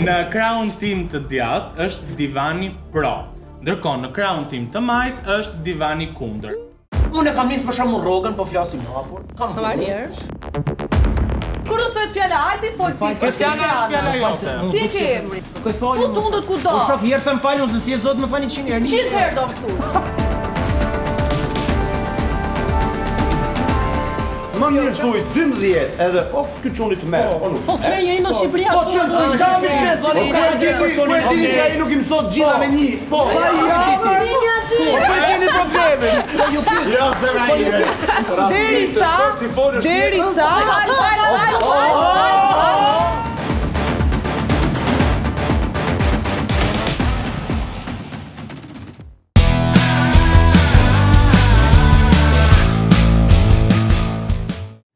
Në krahun tim të djathtë është divani pro, ndërkohë në krahun tim të majt është divani kundër. Unë e kam nisë për shembull rrogën, po flasim hapur. Kam Kur u thot fjala hajde fol ti. Kristiana është fjala jote. Si ke emrin? Fut undët kudo. Po shok herë them falun se si e zot më fani 100 herë. 100 herë do fut. Më mirë thuj 12 edhe ky çuni të merr. Po se je në Shqipëria. Po çon kam çes. Po ai nuk i mësot gjitha me një. Po keni probleme. Po ju pyet. Jo, Derisa.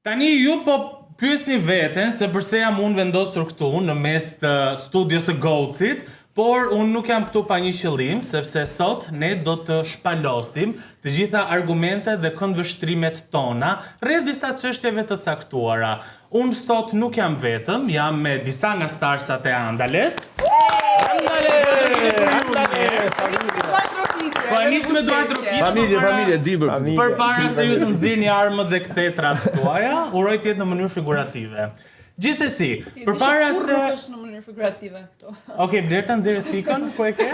Tani ju po pyesni veten se përse jam unë vendosur këtu në mes të studios të Gocit, por unë nuk jam këtu pa një qëllim, sepse sot ne do të shpalosim të gjitha argumentet dhe këndvështrimet tona rreth disa çështjeve të caktuara. Unë sot nuk jam vetëm, jam me disa nga starsat e Andales. Po e nisë me Duart Rokita. Familje, Dibër. Përpara se ju të nxirrni armët dhe kthetrat tuaja, uroj të jetë në mënyrë figurative. Gjithsesi, përpara se nuk është në mënyrë figurative këtu. Okej, Blerta nxjerrë fikën, ku e ke?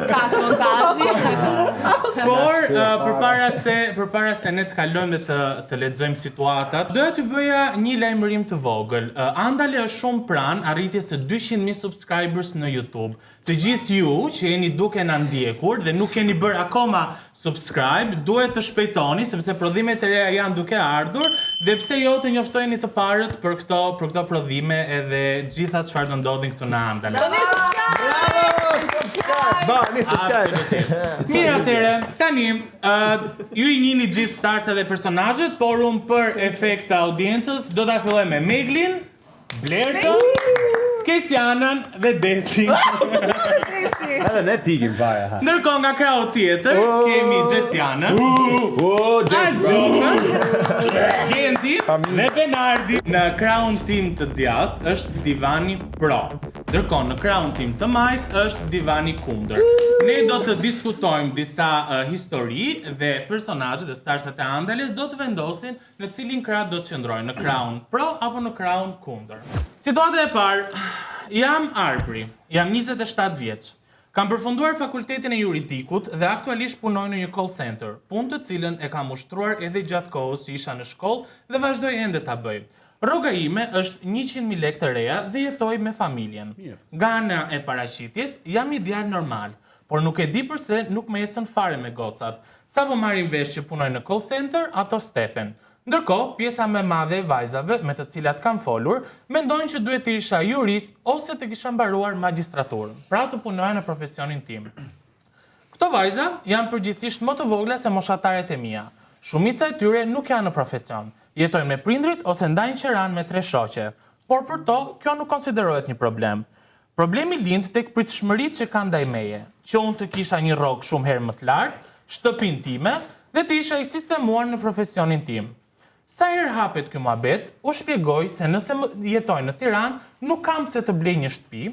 Ka montazhi. Por përpara se ne të kalojmë dhe të lexojmë situatat, doja t'ju bëja një lajmërim të vogël. Andale është shumë pranë arritjes së 200.000 subscribers në YouTube. Të gjithë ju që jeni duke na ndjekur dhe nuk keni bërë akoma subscribe, duhet të shpejtoni sepse prodhimet e reja janë duke ardhur dhe pse jo të njoftojeni të parët për këto prodhime edhe gjitha çfarë do ndodhin këtu në Andale. Mirë atëre, tani, ju i njihni gjithë starsat dhe personazhet, por unë për efekt të audiencës do ta filloj me Meglin, Blertën, Kesianën dhe Desin. Edhe ne tikim fare. Ndërkohë nga krahu tjetër kemi Gjesianën, Argjunën, Genti dhe Benardi. Në krahun tim të djathtë është divani pro, ndërkohë në krahun tim të majt është divani kundër. Ne do të diskutojmë disa histori dhe personazhet e starsat e Andales do të vendosin në cilin krah do të qëndrojnë, në krahun pro apo në krahun kundër. Situata e parë, jam Arbri, jam 27 vjeç. Kam përfunduar fakultetin e juridikut dhe aktualisht punoj në një call center, punë të cilën e kam ushtruar edhe gjatë kohës që isha në shkollë dhe vazhdoj ende ta bëj. Rroga ime është 100.000 lekë të reja dhe jetoj me familjen. Nga ana e paraqitjes jam një djalë normal, por nuk e di përse nuk më ecën fare me gocat. Sapo marrin vesh që punoj në call center, ato stepen. Ndërkohë, pjesa më e madhe e vajzave me të cilat kam folur, mendojnë që duhet të isha jurist ose të kisha mbaruar magjistraturën, pra të punoja në profesionin tim. Këto vajza janë përgjithsisht më të vogla se moshatarët e mia. Shumica e tyre nuk janë në profesion, jetojnë me prindrit ose ndajnë qeran me 3 shoqe, por për to, kjo nuk konsiderohet një problem. Problemi lind tek pritshmëritë që kanë ndaj meje, që unë të kisha një rrogë shumë herë më të lartë, shtëpinë time dhe të isha i sistemuar në profesionin tim. Sa herë hapet ky muhabet, u shpjegoj se nëse jetoj në Tiranë, nuk kam se të blej një shtëpi,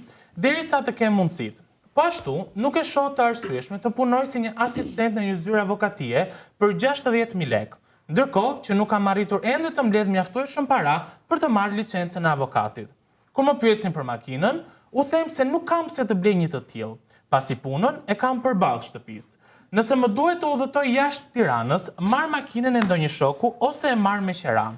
derisa të kem mundësitë. Po ashtu, nuk e shoh të arsyeshme të punoj si një asistent në një zyrë avokatie për 60.000 lekë, ndërkohë që nuk kam arritur ende të mbledh mjaftueshëm para për të marrë licencën e avokatit. Kur më pyesin për makinën, u them se nuk kam se të blej një të tillë, pasi punën e kam përballë shtëpisë. Nëse më duhet të udhëtoj jashtë Tiranës, marr makinën e ndonjë shoku ose e marr me qera.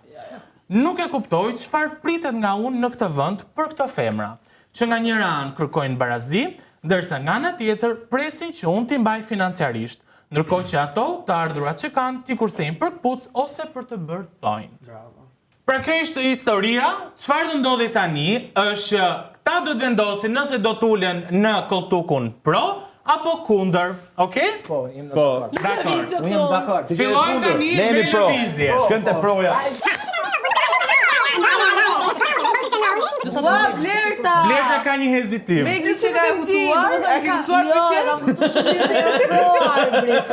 Nuk e kuptoj çfarë pritet nga unë në këtë vend për këto femra, që nga njëra anë kërkojnë barazi, ndërsa nga ana tjetër presin që unë t'i mbaj financiarisht, ndërkohë që ato të ardhurat që kanë t'i kursejnë për kpuc ose për të bërë thonjë. Pra kjo ishte historia, çfarë do ndodhi tani është që këta do të vendosin nëse do t'ulen në koltukun pro apo kundër, okay? Po, jam dakord. Dakor. Unë jam dakord. Fillojmë tani me lëvizje. Shkënte proja. Ua, Blerta! Blerta ka një hezitim. Megli që ka e kuptuar, e ke kuptuar për qenë? Kam kuptuar shumë mirë të pro arbrit.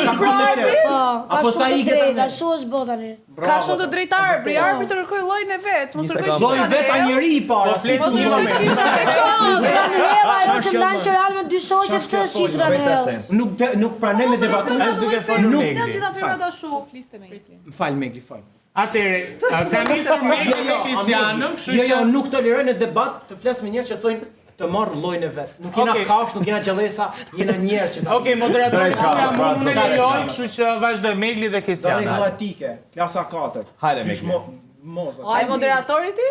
I pro arbrit? Po, ka Apo sa shumë i të ke drejtë, tani? ashtu është bota tani. Ka shumë të drejtë arbri, arbri të kërkoj llojin e vet, mos kërkoj Lloji vet a njëri I para. flet Mos një kërkoj moment. qifra se ka. Qishra në heva, ajo që ndan që Real me dy shoqe të qishra në heva. Nuk pranoj me debatu. Është duke folur Nuk Megli. janë gjitha firmat ashtu. Fliste me Megli. Fal Megli, fal. Atëre, ka nisur Megli me Kristianën, kështu Jo, që nuk toleroj në debat të flas me njerëz që thonë të marr llojin e vet. Nuk jena Okej. kafsh, nuk jena gjallësa, jena njerëz që ta. Okej, moderatori, jam unë e lejoj, kështu që vazhdoj Megli dhe Dani Kristiana. grammatike, klasa 4. Hajde, Fish Megli. moza. Ai moderatori ti?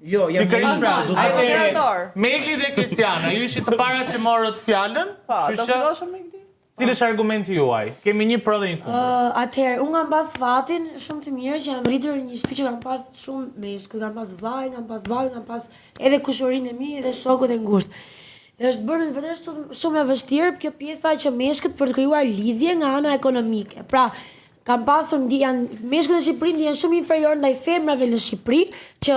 Jo, jam Pikërisht pra, do Ai të moderator. Megli dhe Kristiana, ju ishit të parat që morët fjalën, Po, kështu do që filloshëm Megli. cili është argumenti juaj? Kemi një pro dhe një kundër. Atëherë, unë kam pas fatin shumë të mirë që jam rritur në një shtëpi që kam pas shumë meshkë, kam pas vllai, kam pas babën, kam pas edhe kushurinë e mi edhe shokut e ngushtë. Dhe është bërë vetëm shumë e vështirë kjo pjesa që meshkët për të krijuar lidhje nga ana ekonomike. Pra, kam pasur meshkët në Shqipëri janë shumë inferior ndaj femrave në Shqipëri që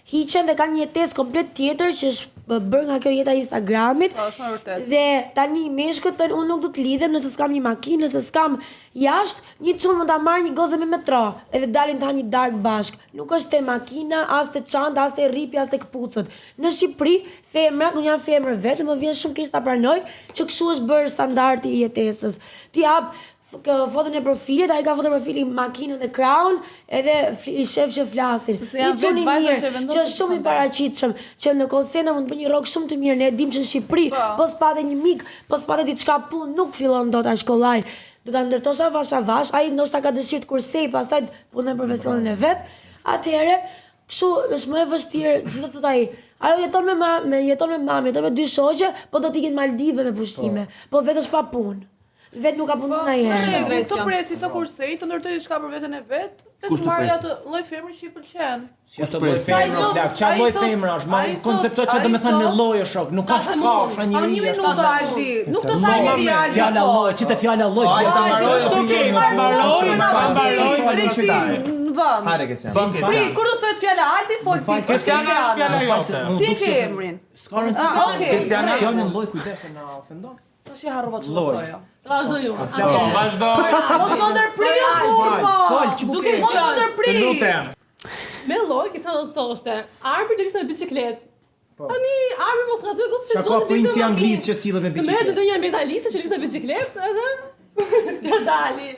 hiqen dhe kanë një jetesë komplet tjetër që është bërë nga kjo jeta e Instagramit. Po, shumë e vërtetë. Dhe tani meshkët thënë unë nuk du të lidhem nëse s'kam një makinë, nëse s'kam jashtë, një çun mund ta marr një gozë me metro, edhe dalin ta një dark bashk. Nuk është te makina, as te çanta, as te rripi, as te kputucët. Në Shqipëri, femrat nuk janë femër vetë, më vjen shumë keq ta pranoj që kështu është bërë standardi I jetesës. Ti hap foton e profilit, ai ka foton e profilit makinën dhe Crown, edhe I shef që flasin. Se janë Një çun I vetë vajzat mirë, që vendosin që është shumë I paraqitshëm, që në call center mund të bëj një rrok shumë të mirë, ne e dim që në Shqipëri, po s'pate një mik, po s'pate diçka punë, nuk fillon dot as kollaj. Do ta ndërtosh avash, ai ndoshta ka dëshirë të kursej, pastaj punon profesionin e vet. Atëherë, kështu është më e vështirë, si do të thotë ai. Ajo jeton me mami, jeton me dy shoqe, po do t'i ikin Maldive me pushime, po vetë është pa punë. Vetë nuk ka punuar ndonjëherë. Të presi të kursej, të ndërtoj diçka për veten e vet, dhe të marrë atë lloj femri që I pëlqen. Si është lloj femra, plak, çfarë lloj femra është? Ma konceptoj çfarë do të thënë në lloj është shok, nuk ka shkafsh, A një njëri minutë është. Aldi, nuk të thaj njëri Aldi. Fjala lloj, çite fjala lloj. Hajde, Kristian. Pri, kur do thotë fjala Aldi, fol ti. Kristiana është fjala jote. Si ke emrin? S'ka rëndësi. Okej. Fjalën lloj kujdese na ofendon. Tash I harrova çfarë thoja. Vazhdo ju. Po, vazhdoj. Mos më ndërpri kurrë. Fol, çu Duke mos më ndërpri. Të lutem. Me lloj, kisa do të thoshte, arbi do ishte me biçikletë. Tani arbi mos nga thua gjithçka Çka ka princi anglisht që sillet me Të merret biçikletë. ndonjë metaliste që liste biçikletë edhe të dali.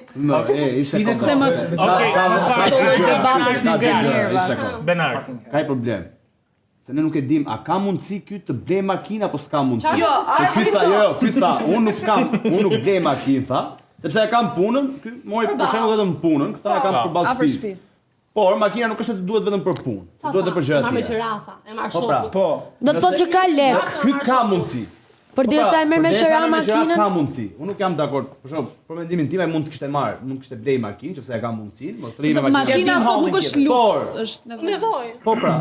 Ishte Se më Okej, debat është një Benar. Ka I problem. Se ne nuk e dim, a ka mundësi ky të blej makinë apo s'ka mundësi? Jo, Se ky tha, ky tha, unë nuk blej makinë, tha, sepse e kam punën, ky mori për shembull vetëm punën, tha e kam përballë afër shtëpisë. shtëpisë. Por makina nuk është se duhet vetëm për punë, duhet edhe për gjëra Marr me tjera. qirafa, e marr Po pra, shumë. Po. Do të thotë që ka lek. Ky ka mundësi. Për derisa e merr me qira makinën. Ka mundësi. Unë nuk jam dakord. Për shembull, për mendimin tim ai mund të kishte marr, mund të kishte blej makinë, nëse e ka mundësinë, mos të rri me makinë. Makina sot nuk është luks, është Nevojë. Po pra.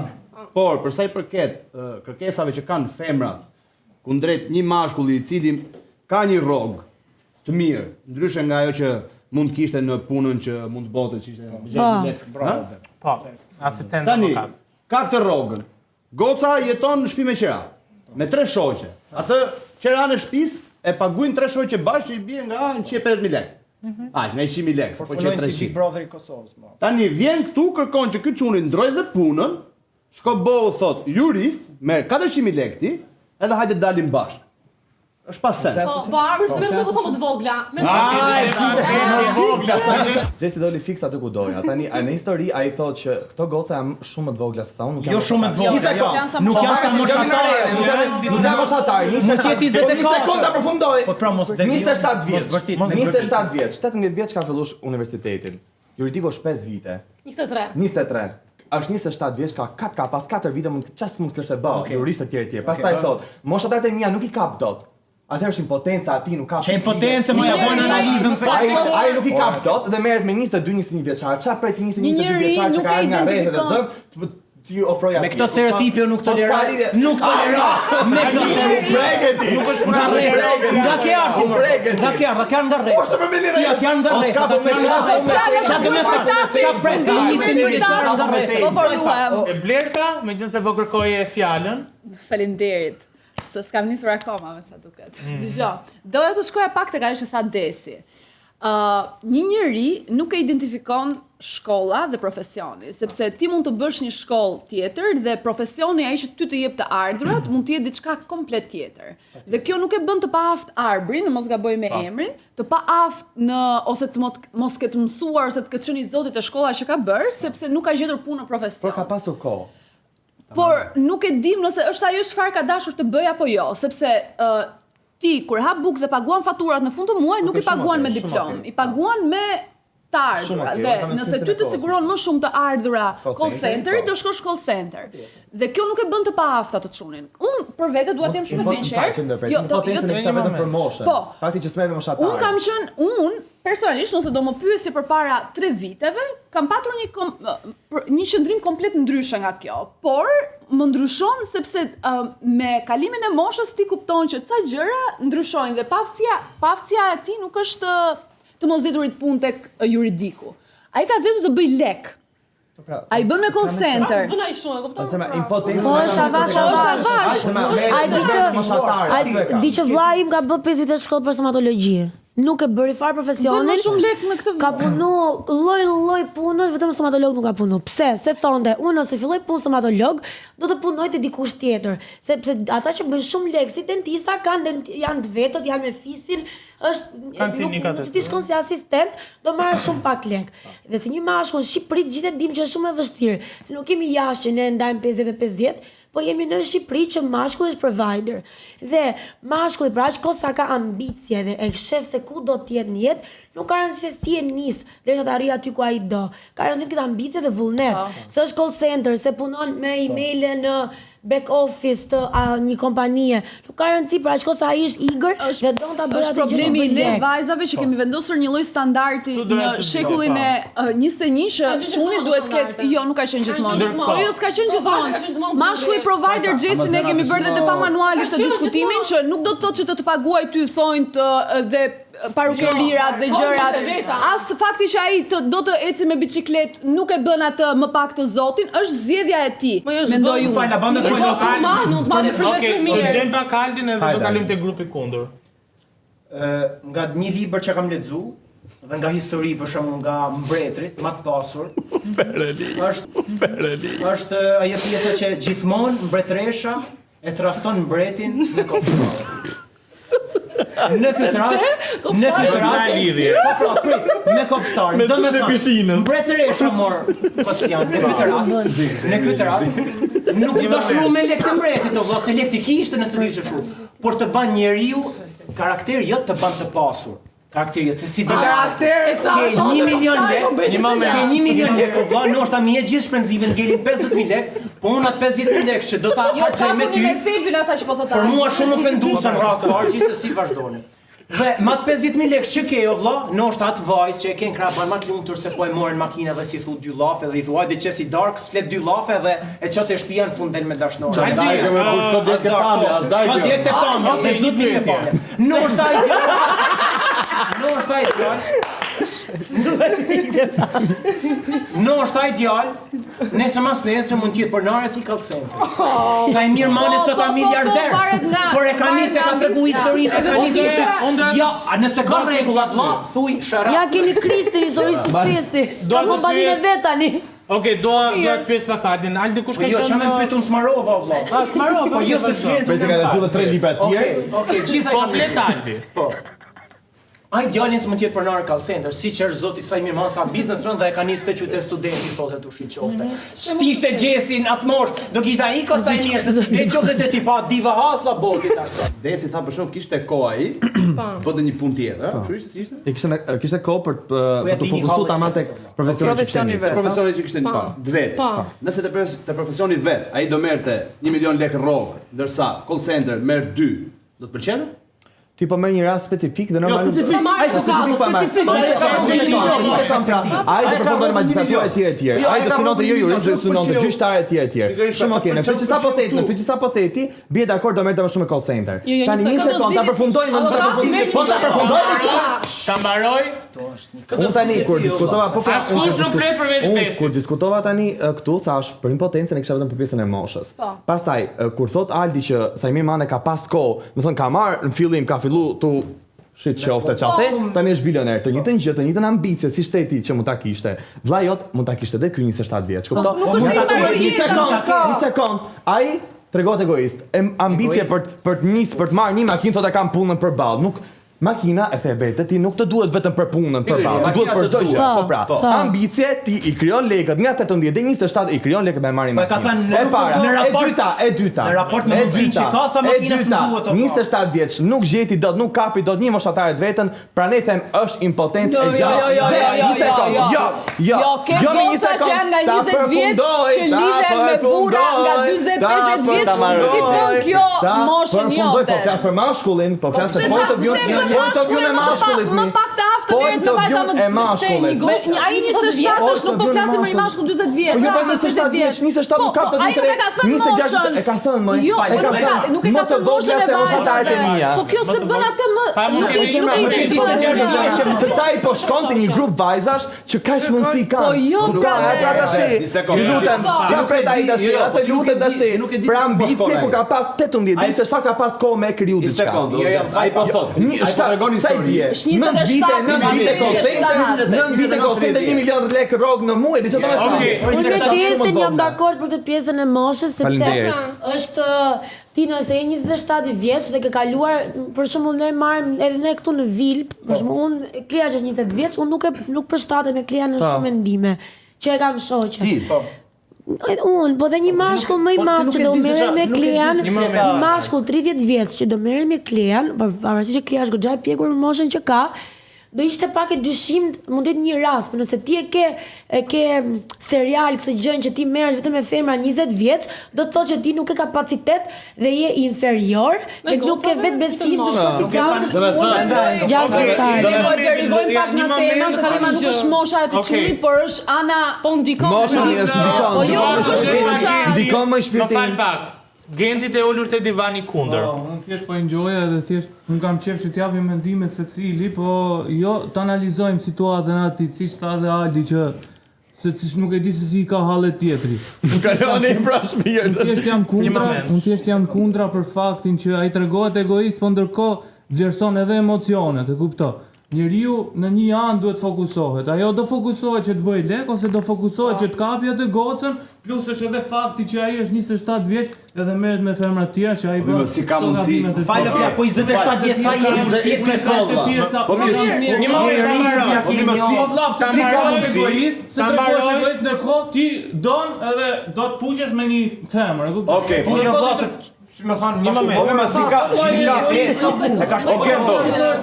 Por për sa I përket kërkesave që kanë femrat kundrejt një mashkulli I cili ka një rrog të mirë, ndryshe nga ajo që mund kishte në punën që mund të bote që ishte gjë lek. Bravo. Po, asistent Tani, avokat. ka këtë rrogën. Goca jeton në shtëpi me qira, me 3 shoqe. Atë qirane e shtëpisë e paguajnë 3 shoqe bashkë I bie nga 150.000 lekë. Aq, nga 100.000 lekë, po që Punojnë si Big 300. Brother I Kosovës. Tani vjen këtu kërkon që ky çuni ndroj dhe punën, shko boll thot jurist, merr 400.000 lekë ti, edhe hajde dalim bashkë. Është pa sens. Po arbi se më të thonë të vogla. Gjesi doli fiks aty ku doja. Tani në histori ai thotë që këto goca janë shumë më të vogla se sa unë, nuk Jo shumë të vogla. Nuk janë sa moshatare. Nuk janë moshatare. Mos jetë 24. Sekondë përfundoj. Po pra mos devijoj. 27 vjeç. Mos 27 vjeç. 18 vjeç ka filluar universitetin. Juridiku është 5 vite. 23. 23. Është 27 vjeç, ka pas 4 vite mund çast mund të kishte bë, juristë të tjerë. Pastaj thotë, moshatat e mia nuk I kap dot. Atëherë është impotenca ati nuk ka. Çe impotencë më ja bën analizën se ai nuk I kap dot dhe merret me 22-21 vjeçar. Çfarë prej 21 vjeçar që ka nga rreth dhe zëm, Ty ofroja. Me këtë stereotipi nuk toleroj. Nuk toleroj. Me këtë stereotipi. Nuk është nga rreth. Nga ke ardhur. Nga ke ardhur nga rreth. Ti ja ke nga rreth. Çfarë do të thotë? Çfarë brenda ishte një vjeçar nga rreth. Po por luam. E Blerta, megjithëse po kërkoje fjalën. Faleminderit. Se s'kam nisur akoma me sa duket. Dgjoj. Doja të shkoja pak tek ajo që tha Desi. Një njeri nuk e identifikon shkolla dhe profesioni, sepse ti mund të bësh një shkollë tjetër dhe profesioni ai që ty të jep të ardhurat mund të jetë diçka komplet tjetër. Dhe kjo nuk e bën të paaft Arbrin, mos gaboj me emrin, të paaft në ose të mos ketë mësuar ose të ketë qenë i zotit e shkolla që ka bërë, sepse nuk ka gjetur punë në profesion. Por ka pasur kohë. Por nuk e dim nëse është ajo çfarë ka dashur të bëj apo jo, sepse ti kur hap bukë dhe paguan faturat në fund të muajit nuk i paguan me diplomë, i paguan me të ardhura. Dhe nëse ty të siguron më shumë të ardhura call center, do shkosh call center. Dhe kjo nuk e bën të paafta të çunin. Unë për vete dua të jem shumë sinqert. Potencën e kisha vetëm për moshën. Po. Fakti që s'merr me moshatar. Unë kam qenë personalisht nëse do më pyesi përpara 3 viteve, kam patur një qëndrim komplet ndryshe nga kjo. Por më ndryshon sepse me kalimin e moshës ti kupton që ca gjëra ndryshojnë dhe paftësia e tij nuk është të mos zgjeturit punë tek juridiku. Ai ka zgjetur të bëj lek. Ai bën me call center. Bën ai shumë, e kupton? Ose impotencë. Po, shavash. Ai di që vllai im ka bë 5 vite shkollë për stomatologji. Nuk e bëri fare profesionin. Bën më shumë lek me këtë. Ka punu lloj punësh, vetëm stomatolog nuk ka punu. Pse? Se thonte, unë nëse filloj punë stomatolog, do të punoj te dikush tjetër, sepse ata që bëjnë shumë lek si dentista janë të vetët, janë me fisin, si ti shkon si asistent, do marrë shumë pak lek. Dhe si një mashkull në Shqipëri të gjithë dim që është shumë e vështirë, se nuk kemi jashtë që ne ndajmë 50-50, po jemi në Shqipëri që mashkulli është provider. Dhe mashkulli pra aq kohë sa ka ambicie dhe e shef se ku do të jetë në jetë, nuk ka rëndësi se si e nis derisa të arrijë aty ku ai do. Ka rëndësi të ketë ambicie dhe vullnet. Se është call center, se punon me emailë në back office të një kompanie. Nuk ka rëndësi për aq kohë sa ai është eager dhe don ta bëjë atë gjë. Është problemi i ne vajzave që kemi vendosur një lloj standardi në shekullin e 21 që çuni duhet ketë, jo nuk ka qenë gjithmonë. Po jo s'ka qenë gjithmonë. Mashkulli provider Jesse ne kemi bërë edhe pa manuali këtë diskutimin që nuk do të thotë që të paguaj ty thonjt dhe parukerirat dhe gjërat. As fakti që ai do të eci me biçikletë nuk e bën atë më pak të zotin, është zgjedhja e tij. Mendoj unë. Fala, bëm me Okej, do të gjem pa Kaldin edhe do kalojmë te grupi kundër. Nga një libër që kam lexuar dhe nga histori për shembull nga mbretërit më të pasur. Është ajo pjesa që gjithmonë mbretëresha e trafton mbretin në kopshtar. Në këtë rast, me kopshtarin, do të thënë, mbretëresha mor Kostian në këtë rast, nuk do shru me lek të mbretit, ose lek të kishte nëse di çu, por të bën njeriu karakter jo të bën të pasur. Karakter se si do karakter ke 1 milion lek, ke 1 milion lek, valla ndoshta më gjithë shpenzimin ngelin 50000 lek, po unë atë 50000 lek që do ta harxoj me ty. Për mua shumë ofenduese në radhë parë, gjithsesi vazhdoni. Dhe më atë 50000 lek që ke o vlla, ndoshta atë vajzë që e ken krah më të lumtur se po e morën makinën dhe si thu 2 llafe dhe i thua hajde çesi dark, flet 2 llafe dhe e çot e shtëpia në fund del me dashnor. Çfarë do të kushto direkt te pamja, as daj. Shko direkt te pamja, te zotni te pamja. Ndoshta ideal. Ndoshta ideal. Nëse mas nesër mund të jetë pronare ti call center. Sa i mirë mane sot a miliarder. Por e ka nisë ka tregu historinë, e ka nisë. Ja, nëse ka rregulla vlla, thuj shara. Ja keni Kristin historisë të festi. Ka kompaninë vet tani. Okej, do të pyes pa Kaldin. Aldi kush ka qenë? Jo, çamë pyetun Smarova vlla. Smarova. Po jo se vjen. Për të ka 3 libra të tjerë. Okej, gjithaj Po flet Aldi. Po. Ai djalin s'mund të jetë pronar call center, siç është zoti Saj Mirmasa businessman dhe e ka nisë te qytet studenti thotë tu shit qofte. S'ishte Gjesin atë mosh, do kishte ai ko sa mirë se si qofte te tipa diva hasla botit arso. Desi tha për shkak kishte kohë ai, po të një punë tjetër, a? Kështu ishte si ishte? E kishte kohë për të fokusuar tamam tek profesioni vet. Profesioni që kishte një vet. Nëse te profesioni vet, ai do merrte 1 milion lekë rrogë, ndërsa call center merr 2, do të pëlqente? Ti po merr një rast specifik dhe normalisht ai do përfundon magjistratura e tjerë. Ai do synonte jurist, do synonte gjyqtar e tjerë. Shumë okay, në këtë që sa po theti, bie dakord do merrte më shumë call center. Tani 20 sekondë ta përfundojmë, po ta përfundojmë. Ta mbaroj. Unë tani kur diskutova po askush nuk flet përveç Besit. Kur diskutova tani këtu thash për impotencën e kisha vetëm për pjesën e moshës. Pastaj kur thot Aldi që Sajmir Mane ka pas kohë, do të thon ka marr në fillim ka fillu tu shit qofte qafe, tani është bilioner, të njëjtën gjë, të njëjtën ambicie si shteti që mund ta kishte. Vllai jot mund ta kishte edhe ky 27 vjeç. Kupton? Një sekond. Ai tregon egoist. Ambicie për të nis, për të marrë një makinë thotë kam punën përballë. Nuk makina e thebete ti nuk të duhet vetëm për punën përballë, të duhet për çdo gjë. Po pra, ambicie ti i krijon lekët nga 18 deri 27 i krijon lekët me marrë makinë. Ka thënë në raport e dyta. Në raport me mundësinë që ka tha makina s'duhet të 27 vjeç, nuk gjeti dot, nuk kapi dot një moshatare të vetën, pranë them është impotencë e gjatë. Jo, ke goca që janë nga 20 vjeç që lidhen me burra nga 40-50 vjeç, nuk i bën kjo moshën jote. Po flas për mashkullin, po flas për point of view më pak të aftë merret me vajza më të mashkullit. Ai 27 është, nuk po flasim për një mashkull 40 vjeç. Jo, 27 vjeç, 27 nuk ka të ditë. 26 e ka thënë më. Jo, nuk e ka thënë moshën e vajzave. Po kjo se bën atë më nuk e di. Sepse ai po shkonte një grup vajzash që kaq mundësi kanë. Po jo, pra tash. Ju lutem, çfarë pret ai tash? Atë lutet tash. Për ambicie ku ka pas 18 ditë, se sa ka pas kohë me kriju diçka. Ai po thot. Sa i bie? 9 vite konsente 1 milion lekë rrogë në muaj, dhe që të Unë me pjesën jam dakord për këtë pjesën e moshës, sepse është ti nëse je 27 vjeç dhe ke kaluar, për shembull ne marrim edhe ne këtu në Vilp, për shembull unë Klea që është 20 vjeç, unë nuk përshtatem me Klea në shumë mendime, që e kam shoqe. Ti, po. Unë, po dhe një mashkull më i madh që do merret me Klean, një mashkull 30 vjeç që do merret me Klean, pavarësisht që Klea është goxha e pjekur në moshën që ka, do ishte pak e dyshim, mund të jetë një rast, por nëse ti e ke serial këtë gjën që ti merresh vetëm me femra 20 vjeç, do të thotë që ti nuk ke kapacitet dhe je inferior, dhe nuk ke vetë besim të shkosh ti klasës. Ne po derivojmë pak nga tema, se tema nuk është mosha e të çunit, por është ana po ndikon. Mosha është ndikon. Po jo, është mosha. Ndikon më shpirtin. Më fal pak. Gentit e ullur të divani kundër. Unë thjesht po enjoya dhe thjesht unë kam qef që t'japim mendimet se cili, po jo të analizojmë situatën ati, si shta dhe Aldi që se nuk e di se si ka hallet tjetri. Unë thjesht jam kundra për faktin që ai tregohet egoist, po ndërkohë vlerëson edhe emocionet, e kupto. Njeriu në një anë duhet fokusohet. Ajo do fokusohet që të bëj lek ose do fokusohet që të kapi atë gocën, plus është edhe fakti që ai është 27 vjeç edhe merret me femra të tjera që ai bën. Si ka mundsi? Falë pra, po 27 vjeç sa jeni si pjesa. Po si ka egoist, se tregosh egoist ndërkohë ti don edhe do të puqesh me një femër, e kupton? Okej, po jo vllazë më thanë një moment. Po më si ka e ka shpogendo.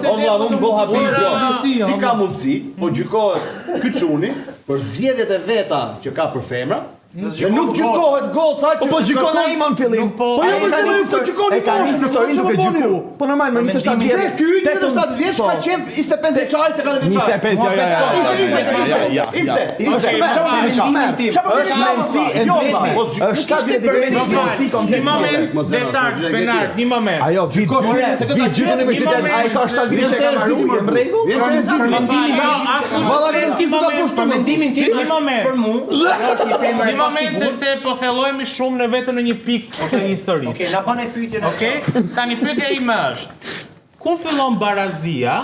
O vlla, unë bëha video. Si ka mundsi, po gjykohet ky çuni për zgjedhjet e veta që ka për femra. Dhe nuk gjykohet goca që po gjykon ai më në fillim. Po jo më se nuk gjykoni moshën, historinë duke gjyku. Po normal më 27 vjeç. Ky 27 vjeç ka qef 25 vjeçar, 24 vjeçar. 25 ja. Është mendsi e ndësi. Është Një moment, Desart, Benard, një moment. Ajo gjykon në universitet, ai ka 7 vjeç që ka marrë, në rregull? Mendimin tim për mua është një femër Një moment sepse po thellojmë shumë në vetëm në një pikë të historisë. Okej, la bane pyetjen. Okej? Tani pyetja ime është: ku fillon barazia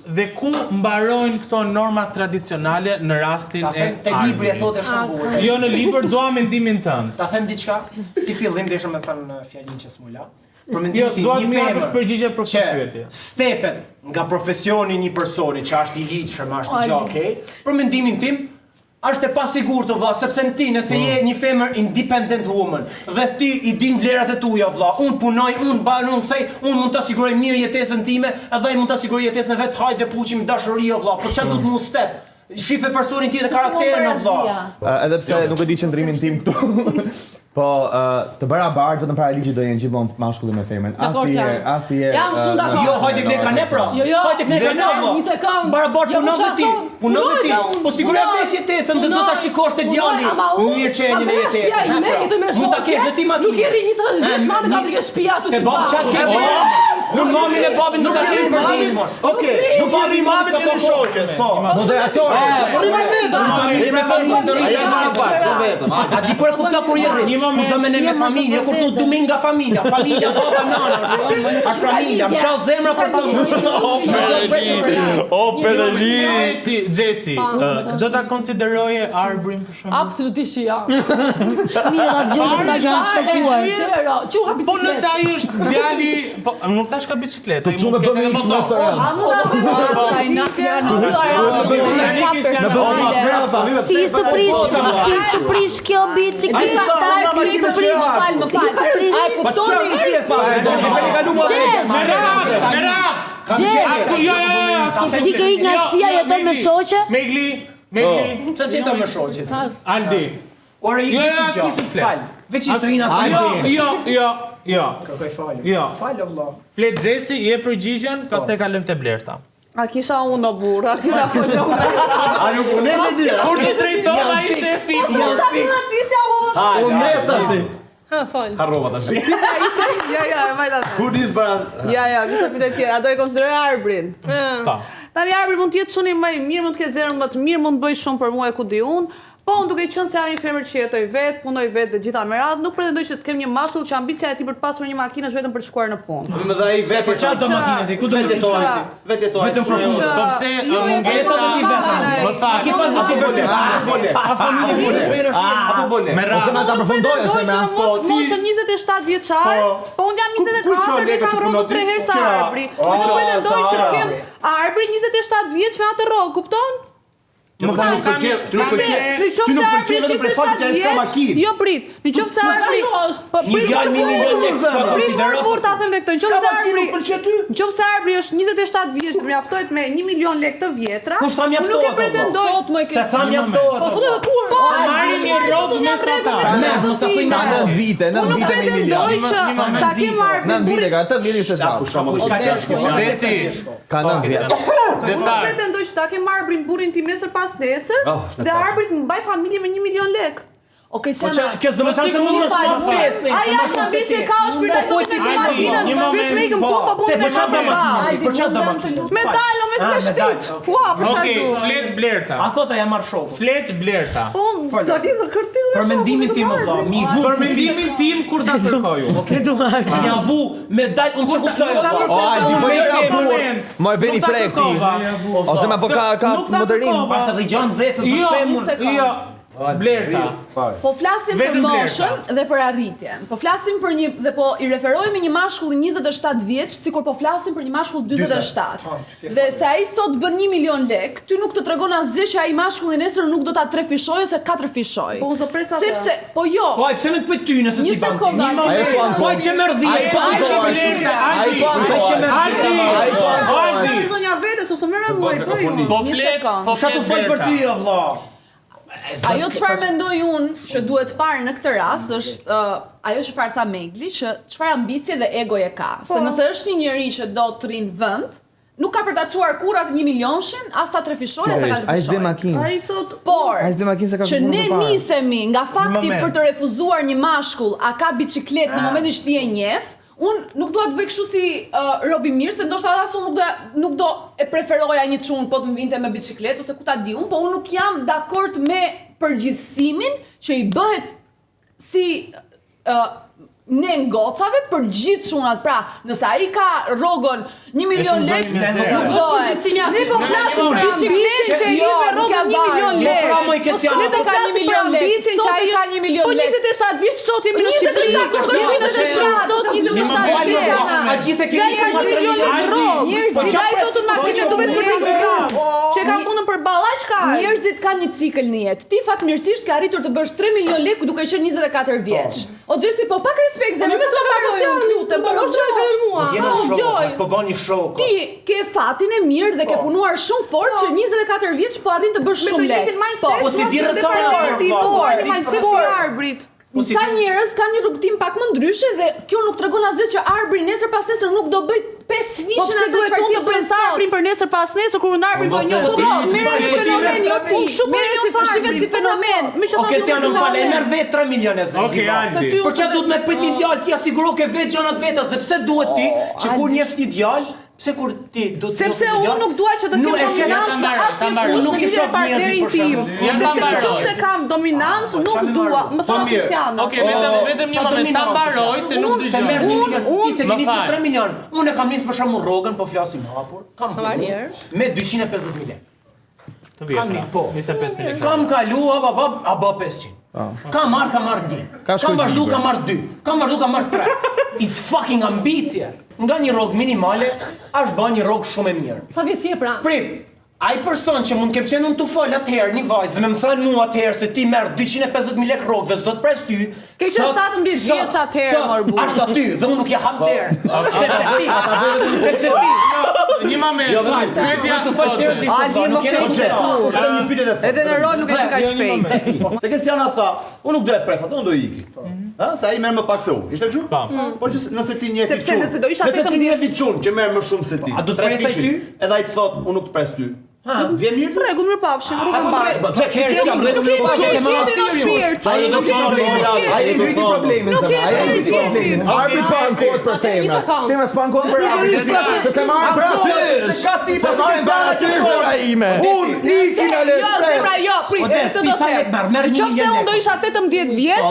dhe ku mbarojnë këto norma tradicionale në rastin e te libri e thotë shumë. Jo në libër, dua mendimin tënd. Ta them diçka, si fillim desha me thënë fjalin që s'mula. Për mendimin Jo, tim, dua një të japësh femër përgjigje për këtë pyetje. stepet nga profesioni një personi që është i ligjshëm, është gjë, okay? Për mendimin tim, është e pasigurt vlla, sepse ti nëse je një femër independent woman dhe ti i din vlerat e tua vlla, unë punoj, unë bën, unë thej, unë mund ta siguroj mirë jetesën time, edhe ai mund ta siguroj jetesën e vet, hajde puçim dashuri vlla, por çfarë do të mos step? Shife personin tjetër karakterin vlla. Edhe pse nuk e di qëndrimin tim këtu. Po, të barabartë vetëm para ligjit do jenë gjithmonë mashkulli me femrën. Asnjëherë. Jam shumë dakord. Jo, hajde kleka ne pra. Hajde kleka ne. Një sekond. Barabart punon dhe ti. Punon dhe ti. Po sigurisht vetë jetesën dhe do ta shikosh te djali. Mirë që jeni në jetesën. Mund ta kesh dhe ti makinë. Nuk je rri 20 vjet, mami ka të kesh shtëpia tu. Te bab çat ke. Nuk mamin e babin do ta kesh për ditë. Okej, nuk mamin mamin e shoqes, po. Moderator. Po rri me familjen do rri barabart, po vetëm. A di kur kupton kur je rri? Kur do me ne me familje, kur tu dominga familja, familja baba nana. A familja, më çau zemra për të. O Pereli. Jesi, do ta konsideroje Arbrin për shembull? Absolutisht ja. Mira, gjë na janë shkuar. Po nëse ai është djali, po nuk thash ka biçikletë. Çu me bëni një motor. Si të prish kjo bicikletë. Më fal. Ai kuptoni ti e fal. Ti ke ikë nga shtëpia jeton me shoqe? Megli. Çfarë si jeton me shoqe? Aldi. Ora i veç fal. Veç Isrina sa. Jo. Kërkoj falje. Jo. Fal vëlla. Flet Xesi, je përgjigjen, pastaj kalojmë te Blerta. A kisha unë o burra, kisha folë unë. A nuk unë se di. Kur ti drejton ai shefi. Sa villa fisja unë. Unë tash. Ha, fal. Harrova tash. Ja, vajta. Kur dis para. Ja, kisha pyetje tjetër. A do e konsideroj Arbrin? Po. Tani Arbri mund të jetë çuni më i mirë, mund të ketë zemrën më të mirë, mund të bëj shumë për mua e ku di unë. Po, unë duke qenë se jam një femër që jetoj vetë, punoj vetë dhe gjitha me radhë, nuk pretendoj që të kem një mashkull që ambicia e tij për të pasur një makinë është vetëm për të shkuar në punë. Më dha ai vetë Për çfarë do makinë ti? Ku do të jetoj ti? Vetë jetoj. Vetëm për punë. Po pse mungesa ti vetëm? Më fal. Ki pas ti vështirësi. A familje apo bole. Me radhë. Ta përfundoj se me moshën 27 vjeçar, po unë jam 24 dhe kam rrotur 3 herë sa Arbri. Nuk pretendoj që të kem Arbri 27 vjeç me atë rrotë, kupton? Më fal, Në qoftë se Arbri është 27 vjeç. Jo prit. Në qoftë se Arbri po Një djalë me 1 milion lekë s'ka konsiderat. Por ta them këtë. Në qoftë se Arbri është 27 vjeç, dhe mjaftohet me 1 milion lekë të vjetra. Kush tha mjaftohet? Nuk e pretendoj. Se tha mjaftohet. Po thonë kur. Po marrin një rrogë me sata. Ne mos ta thuj 9 vite, 9 vite me 1 milion. Ta kem Arbri. 9 vite ka 8 vite se sa. Ka 9 vite. Nuk pretendoj që ta kem Arbrin burrin tim nesër pas nesër, dhe Arbrit më mbaj familje me 1 milion lekë. Okej, Po kjo s'do të thënë se mund të mos pesë. Ai është ambicie ka është për të dhënë makinën, veç me ikën po Se për çfarë do makinë? Për çfarë do makinë? Me dalë me të shtit. Po, për çfarë? Okej, flet Blerta. A thotë ja marr shoku. Flet Blerta. Po, do lidhë kërti. Për mendimin tim vëlla, mi vu. Për mendimin tim kur ta kërkoj unë. Okej, do marr. Ja vu me dal unë se kuptoj. Më veni frek ti. Ose më po ka moderim. Bashkë dhe gjan nxehtëse do të them unë. Jo. Blerta. Po flasim për moshën dhe për arritjen. Po flasim për një dhe po i referohemi një mashkull 27 vjeç, sikur po flasim për një mashkull 47. Dhe se ai sot bën 1 milion lekë, ty nuk të tregon asgjë që ai mashkulli nesër nuk do ta trefishojë ose 4 fishojë. Po unë presa. Sepse po jo. Po ai pse më të pyet ty nëse si ban ti? Po ai që merr 10. Ai zonja vetes ose merr mua. Po flet, po sa të fol për ty vëlla. Ajo çfarë mendoj unë që duhet parë në këtë rast është ajo që farë tha Megli, që çfarë ambicie dhe egoje ka. Se nëse është një njeri që do të rrinë vend, nuk ka për ta çuar kurrë atë 1 milionshin, as ta trefishojë, as ta Ai s'le kalfishojë. makinë. Ai thot, Por Ai s'le makinë se ka që ne nisemi nga fakti për të refuzuar një mashkull, a ka biçikletë në momentin që ti e njeh, unë nuk dua të bëj kështu si robi mirë, se ndoshta as unë nuk do e preferoja një çun po të më vinte me biçikletë ose ku ta di unë, po unë nuk jam dakord me përgjithësimin që i bëhet si ne ngocave për gjithë çunat. Pra, nëse ai ka rrogën 1 milion lekë, nuk bëhet. ne po flasim për ambicien që i me rrogën 1 milion lekë. Pra më ke si Ne po flasim për ambicien që ai ka 1 milion Po lekë. 27 vjeç sot jemi në Shqipëri. 27 vjeç. A gjithë e keni Ka 1 milion lekë rrogë. Po çaj sot në makinë duhet të përpiqesh. Që ka punën për ballaç ka. Njerëzit kanë një cikël në jetë. Ti fatmirësisht ke arritur të bësh 3 milion lekë duke qenë 24 vjeç. O Xhesi, po pak respekt zemër, se do paroj unë, lutem, po Nuk çaj fal mua. Po bani shoku. ti ke fatin e mirë dhe ke punuar shumë fort që 24 vjeç po arrin të bësh shumë lekë. Po si di rrethana, Arbrit. Sa njerëz kanë një rrugtim pak më ndryshe dhe kjo nuk tregon asgjë që arbri nesër pas nesër nuk do bëj 5 fishën asaj çfarë ti bën sa arbrin për nesër pas nesër kur unë arbrin bën një fenomen. Merë fenomen jo ti. Merë si fenomen. Okej, si janë falë, merr vetë 3 milionë zë. Okej, Albi. Për çfarë duhet me prit një djalë ti asiguro ke vetë gjanat veta, sepse duhet ti që kur njeh një djalë pse kur ti do të sepse unë nuk dua që të kem dominancë asnjë nuk i shoh partnerin tim. Sepse nëse kam dominancë nuk dua, më thon Kristiano. Okej, vetëm një moment ta mbaroj se nuk dëgjoj. Ti se keni 3 milion. Unë kam nis për shkakun rrogën, po flasim hapur. Kam me 250.000 lekë. Kam nis po. 25.000 lekë. Kam kalu aba 500. Kam marr ndjen. Kam vazhdu kam marr 2. Kam vazhdu kam marr 3. It's fucking ambicie. Nga një rrogë minimale, është bën një rrogë shumë e mirë. Sa vjeç je pra? Prit, ai person që mund kem qenë unë të fol atëherë një vajzë me më thënë mua atëherë se ti merr 250.000 lekë rrogë dhe s'do të pres ty. Ke që 17 vjeç atëherë morbu. Ashtu aty dhe unë nuk ja hap derë. Sepse ti. Një moment. Jo, pyetja të fal seriozisht. A di më fake. Edhe një pyetje të Edhe në rol nuk është kaq fake. Se Kristiana tha, unë nuk do e pres, unë do iki. Ha, sa ai merr më pak se unë. Ishte kështu? Po që nëse ti njeh sepse nëse do isha 18 nëse ti njeh viçun që merr më shumë se ti. A do të presaj ty? Edhe ai të thotë, unë nuk të pres ty. Ha, vjen mirë? Rregull, mirë pafshim, rrugën mbar. Po pse jam nuk e pa, Ai nuk ka probleme. Ai nuk ka probleme. Arbri pan kod për femra. Femra s'pan kod për arbri. Se marrin bracesh. Ka ti pa bracesh ai ime. Unë ikin ale. Jo, semra, jo, prit, se do të them. Nëse unë do isha 18 vjeç,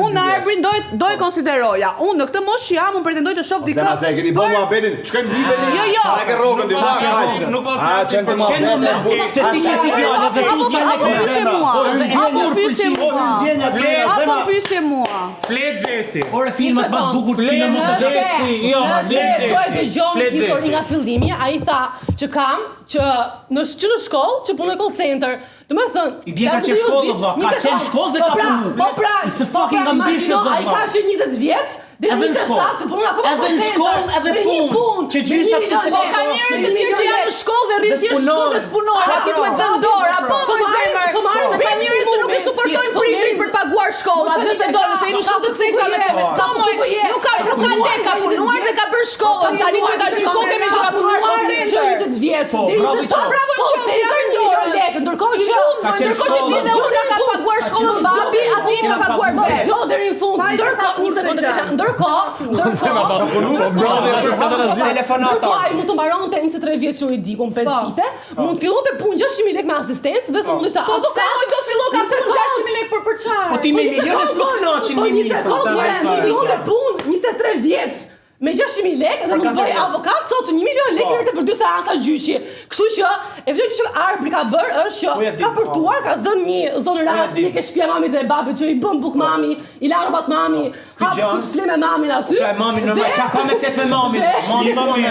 unë arbrin do e konsideroja. Unë në këtë moshë jam, unë pretendoj të shoh dikë. Se keni bën muhabetin, shkojmë lidheni. Jo. Sa ke rrogën di vak. Nuk po. A çem të muhabet. Se ti je fidjale dhe tu s'ja Apo pyesje mua. Flet Gjesi. Ore filmat më të bukur ti në mund të Gjesi. Jo, flet Do e Gjesi. dëgjoj histori nga fillimi, ai tha që kam që në shkollë që punoj call center. Do të thënë, I bie ka qenë shkollë vëlla, ka qenë shkollë dhe ka punu. Po pra, It's a fucking ambitious ai ka qenë 20 vjeç, deri në 27 që punon akoma. Edhe në shkollë edhe punë. Që gjysa të se Po ka njerëz të tjerë që janë në shkollë dhe rrinë thjesht shkollë dhe s'punojnë, aty duhet dhënë dorë, apo moj zemër. Se ka njerëz që nuk e suportojnë prindrit për paguar shkollat, nëse do, nëse jeni shumë të cekta me teme. Po moj, nuk ka lek, ka punuar dhe ka bërë shkollën, tani duhet ta gjykojmë me që ka punuar call center. 20 vjeç. Bravo qoftë, japim dorë. Ndërkohë që ti dhe unë ka paguar shkollën babi, aty ka paguar vetë. Jo, deri në fund. Ndërkohë, ai mund të mbaronte 23 vjeç që i dikun 5 vite, mund fillonte punë 600.000 lekë me asistencë, dhe mund të ishte avokat. Po pse mund të fillon ka punë 600.000 lekë për çfarë? Po ti me milionë s'po të kënaqin me milionë. Fillonte punë 23 vjeç. Me 600.000 lekë dhe mund të bëj avokat sot që 1 milion lekë merrte për 2 seanca gjyqi. Kështu që e vjen që arbri ka bërë është që ka përtuar, ka dhënë një zonë rahat ke shtëpia mamit dhe babit që i bën buk mami, i la rrobat mami, hap të flë me mamin aty. Po mamin normal, çka ka me tet me mamin? Mami.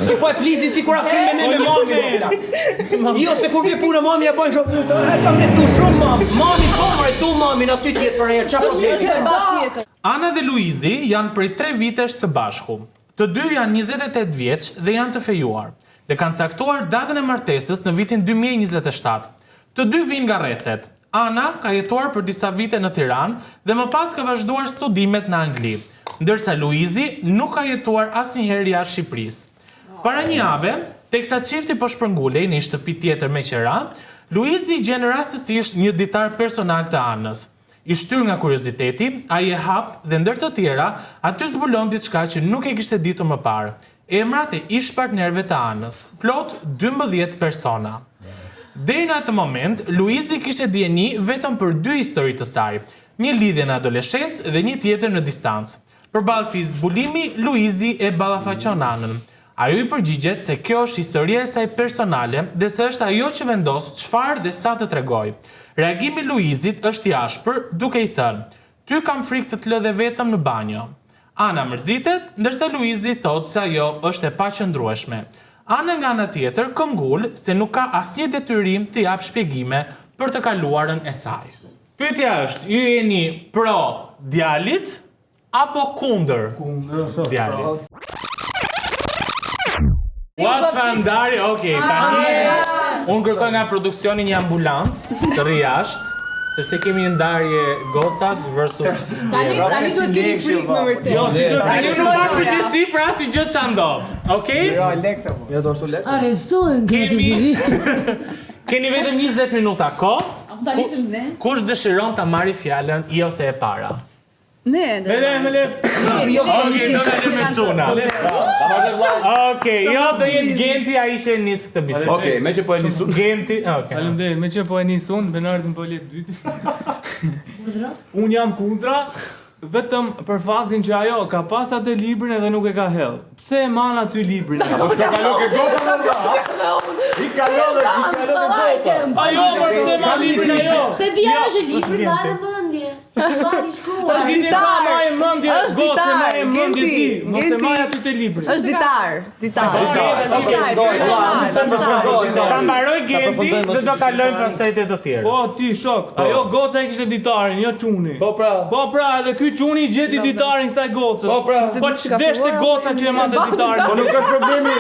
Si po e flisi sikur a kemi ne me mamin. Jo se kur vjen puna mami ja bën kështu. E kam ne tu shumë mami. Mami po marr tu mamin aty tjetër për herë. Çfarë problemi? Ana dhe Luizi janë prej 3 vitesh së bashku. Të dy janë 28 vjeç dhe janë të fejuar. Dhe kanë caktuar datën e martesës në vitin 2027. Të dy vinë nga rrethet. Ana ka jetuar për disa vite në Tiranë dhe më pas ka vazhduar studimet në Angli, ndërsa Luizi nuk ka jetuar asnjëherë jashtë Shqipërisë. Para një jave, teksa çifti po shpërngulej në një shtëpi tjetër me qera, Luizi gjen rastësisht një ditar personal të Anës. I shtyr nga kurioziteti, ai e hap dhe ndër të tjera, aty zbulon diçka që nuk e kishte ditur më parë. Emrat e ish partnerëve të Anës, plot 12 persona. Deri në atë moment, Luizi kishte dieni vetëm për 2 histori të saj, një lidhje në adoleshencë dhe një tjetër në distancë. Përballë këtij zbulimi, Luizi e ballafaqon Anën. Ajo i përgjigjet se kjo është historia e saj personale dhe se është ajo që vendos çfarë dhe sa të tregoj. Reagimi Luizit është i ashpër, duke i thënë: "Ty kam frikë të të lë dhe vetëm në banjo." Ana mërzitet, ndërsa Luizi thotë se ajo është e paqëndrueshme. Ana nga ana tjetër këmbgul se nuk ka asnjë detyrim të jap shpjegime për të kaluarën e saj. Pyetja është, ju jeni pro djalit apo kundër djalit? What's fandari? Okej, tani unë kërkoj nga produksioni një ambulancë të rri jashtë. Sepse kemi një ndarje gocat versus Tani duhet keni frikë me vërtet. tani nuk ka përgjegjësi për asnjë gjë ç'a ndodh. Okej? Arrestohen Keni vetëm 20 minuta kohë. Ta nisim ne? Kush dëshiron ta marrë fjalën i ose e para? Ne. Me le. Okej, do ta lëmë çuna. Okej, jo do jetë Genti ai që nis këtë bisedë. Okej, me që po e nisu. Genti, okej. Faleminderit, me që po e nisun, Benardin po let dytë. Unë jam kundra, vetëm për faktin që ajo ka pas atë librin edhe nuk e ka hell. Pse e man aty librin? Po shka kalon ke gota valla. I kalon gota. Ajo për pse man librin ajo? Se di ajo është libri nga në mendje. Vadi shkruar. Është ditar. Ma e mendje, gotë ma e mendje ti. Mos e maj aty te libri. Është ditar. Ta mbaroj Genti dhe do kalojmë pasojtë të tjera. Po ti shok, ajo goca e kishte ditarin, jo çuni. Po pra, edhe ky çuni i gjeti ditarin kësaj gocës. Po ç'deshte goca që e mante ditarin. Po nuk është problemi.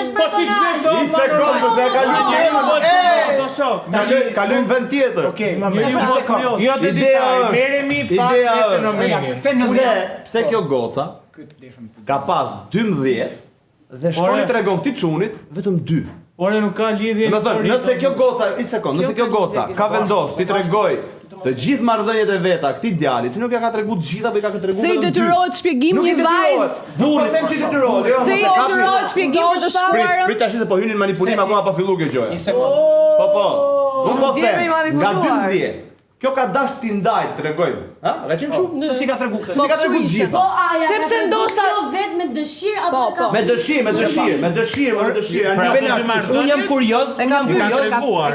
Është personazh. Një sekondë, se ka luajtur. Shok. Kalojmë vend tjetër. Okej, Jo të ditar, merremi pas fenomenit. Pse kjo goca ka pas 12 dhe shkon i tregon këtij çunit vetëm 2. Ore nuk ka lidhje. Do të thënë, nëse kjo goca, një sekond, nëse kjo goca ka vendos ti tregoj të gjithë marrëdhëniet e veta këtij djalit, si nuk ja ka treguar të gjitha, apo i ka treguar Se i detyrohet shpjegim një vajzë. Burri them që detyrohet. Se i detyrohet shpjegim për të shkuarën. Prit tash se po hynin manipulim akoma pa filluar kjo gjë. Po. Unë po them, nga 12. Kjo ka dash ti ndaj, tregoj. Ha? Ka qenë kështu? Se si ka tregu këtë? Si ka treguar të gjitha. Sepse ndoshta vetë me dëshirë apo ka Me dëshirë. Unë jam kurioz, Kam treguar,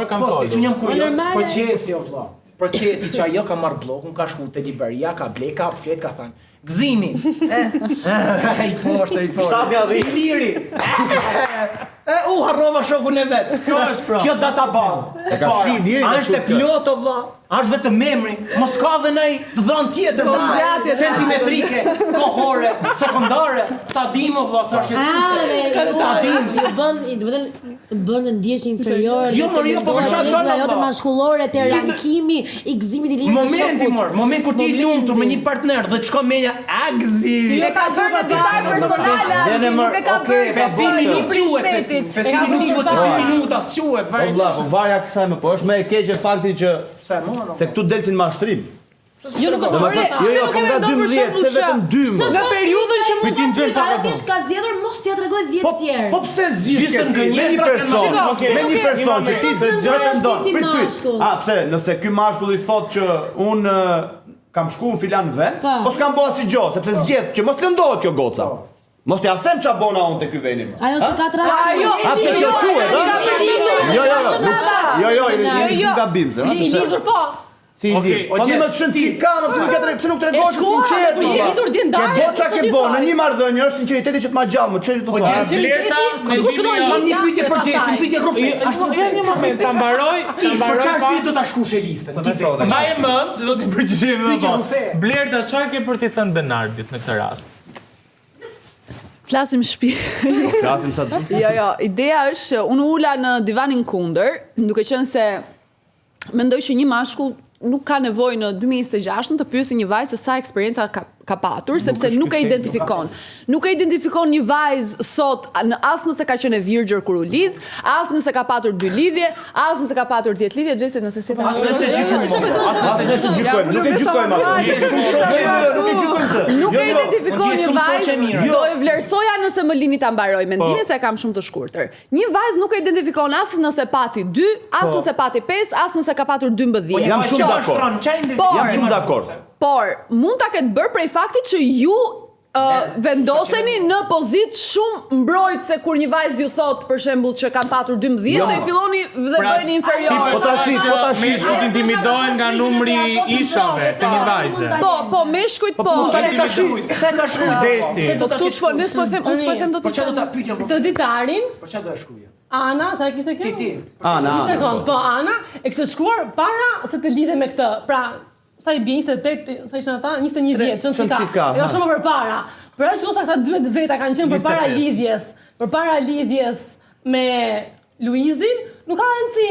kam folur. unë jam kurioz. Procesi o vlla. Procesi që ajo ka marr bllokun, ka shku te libraria, ka ble, ka flet, ka thënë gëzimi. I poshtë. Shtatja dhe Liri. Harrova shokun e vet. Kjo databazë. E ka fshi Liri. Është e plot o vlla. Është vetëm memri. Mos ka dhe ndaj dhën tjetër. Centimetrike, kohore, sekondare. Ta dim o vlla, s'është. Ju bën të ndjesh inferior. Jo, po çfarë bën ajo të maskullore te rankimi i gëzimit i lirit. Moment kur ti i lumtur me një partner dhe të shkon meja gëzimi. E ka bërë në ditar personale, nuk e ka bërë Festimi nuk quhet. Festimi nuk quhet 2 minuta, s'quhet. Po vlla, po varja kësaj më po është më e keqe fakti që se këtu delsin mashtrim. Jo nuk është. Jo, po nga 12, se vetëm 2. Në periudhën që mund Pitin gjën ta të ka zgjedhur mos t'ia tregoj 10 të tjerë. Po pse zgjidhje me një person? Okej, me një person që ti se pse, nëse ky mashkull i thotë që un kam shkuar në filan vend, po s'kam bërë asgjë gjë, sepse zgjedh që mos lëndohet kjo goca. Mos t'ja them ç'a bona unë te ky veni. Ajo s'ka trajtuar. Atë kjo quhet, Jo, një gabim, se, I lidhur po. Si di. Po më të shën ti kam, pse nuk tregosh sinqert. Po i lidhur di ndarje. Ke boca ke bën, në një marrëdhënie është sinqeriteti që të ma gjallë, më çeli të thonë. Blerta, me Një pyetje për Xhesin, pyetje rrufi. Ashtu vjen një moment, ta mbaroj. Për çfarë sy do ta shkush e listën? Ti thotë. Ma e mend, do t'i përgjigjem më vonë. Blerta, çfarë ke për t'i thënë Benardit në këtë rast? Flasim shtëpi. Flasim sa të. Jo, ideja është unë ula në divanin kundër, duke qenë se mendoj që një mashkull nuk ka nevojë në 2026 të pyesë një vajzë se sa eksperjenca ka patur, sepse nuk e identifikon. Nuk e identifikon një vajzë sot as nëse ka qenë virgjër kur u lidh, as nëse ka patur 2 lidhje, as nëse ka patur 10 lidhje, Xhesit nëse si ta. As nëse gjykojmë. Nuk e gjykojmë atë. Nuk e identifikon një vajzë, do e vlerësoja nëse më lini ta mbaroj mendimin se e kam shumë të shkurtër. Një vajzë nuk e identifikon as nëse pati 2, as nëse pati 5, as nëse ka patur 12. Jam shumë dakord. Por mund ta ketë bërë prej faktit që ju vendoseni në pozitë shumë mbrojtëse kur një vajzë ju thot për shembull që kanë patur 12 se filloni dhe bëheni inferior. Po tash meshkujt intimidohen nga numri i ishave të një vajze. Po meshkujt po. Se ka shkruaj. Se do ta shkruaj. Unë s'po them do të. Për çfarë do ta pyetja? Të ditarin. Për çfarë do ta shkruaj? Ana, çfarë kishte kjo? Ti. Ana. Po Ana e kishte shkruar para se të lidhe me këtë. Pra, sa i bie 28, sa ishin ata? 21 vjeç, çon ka. Jo shumë përpara. Por ajo që ata 12 veta kanë qenë përpara lidhjes me Luizin, nuk ka rëndësi.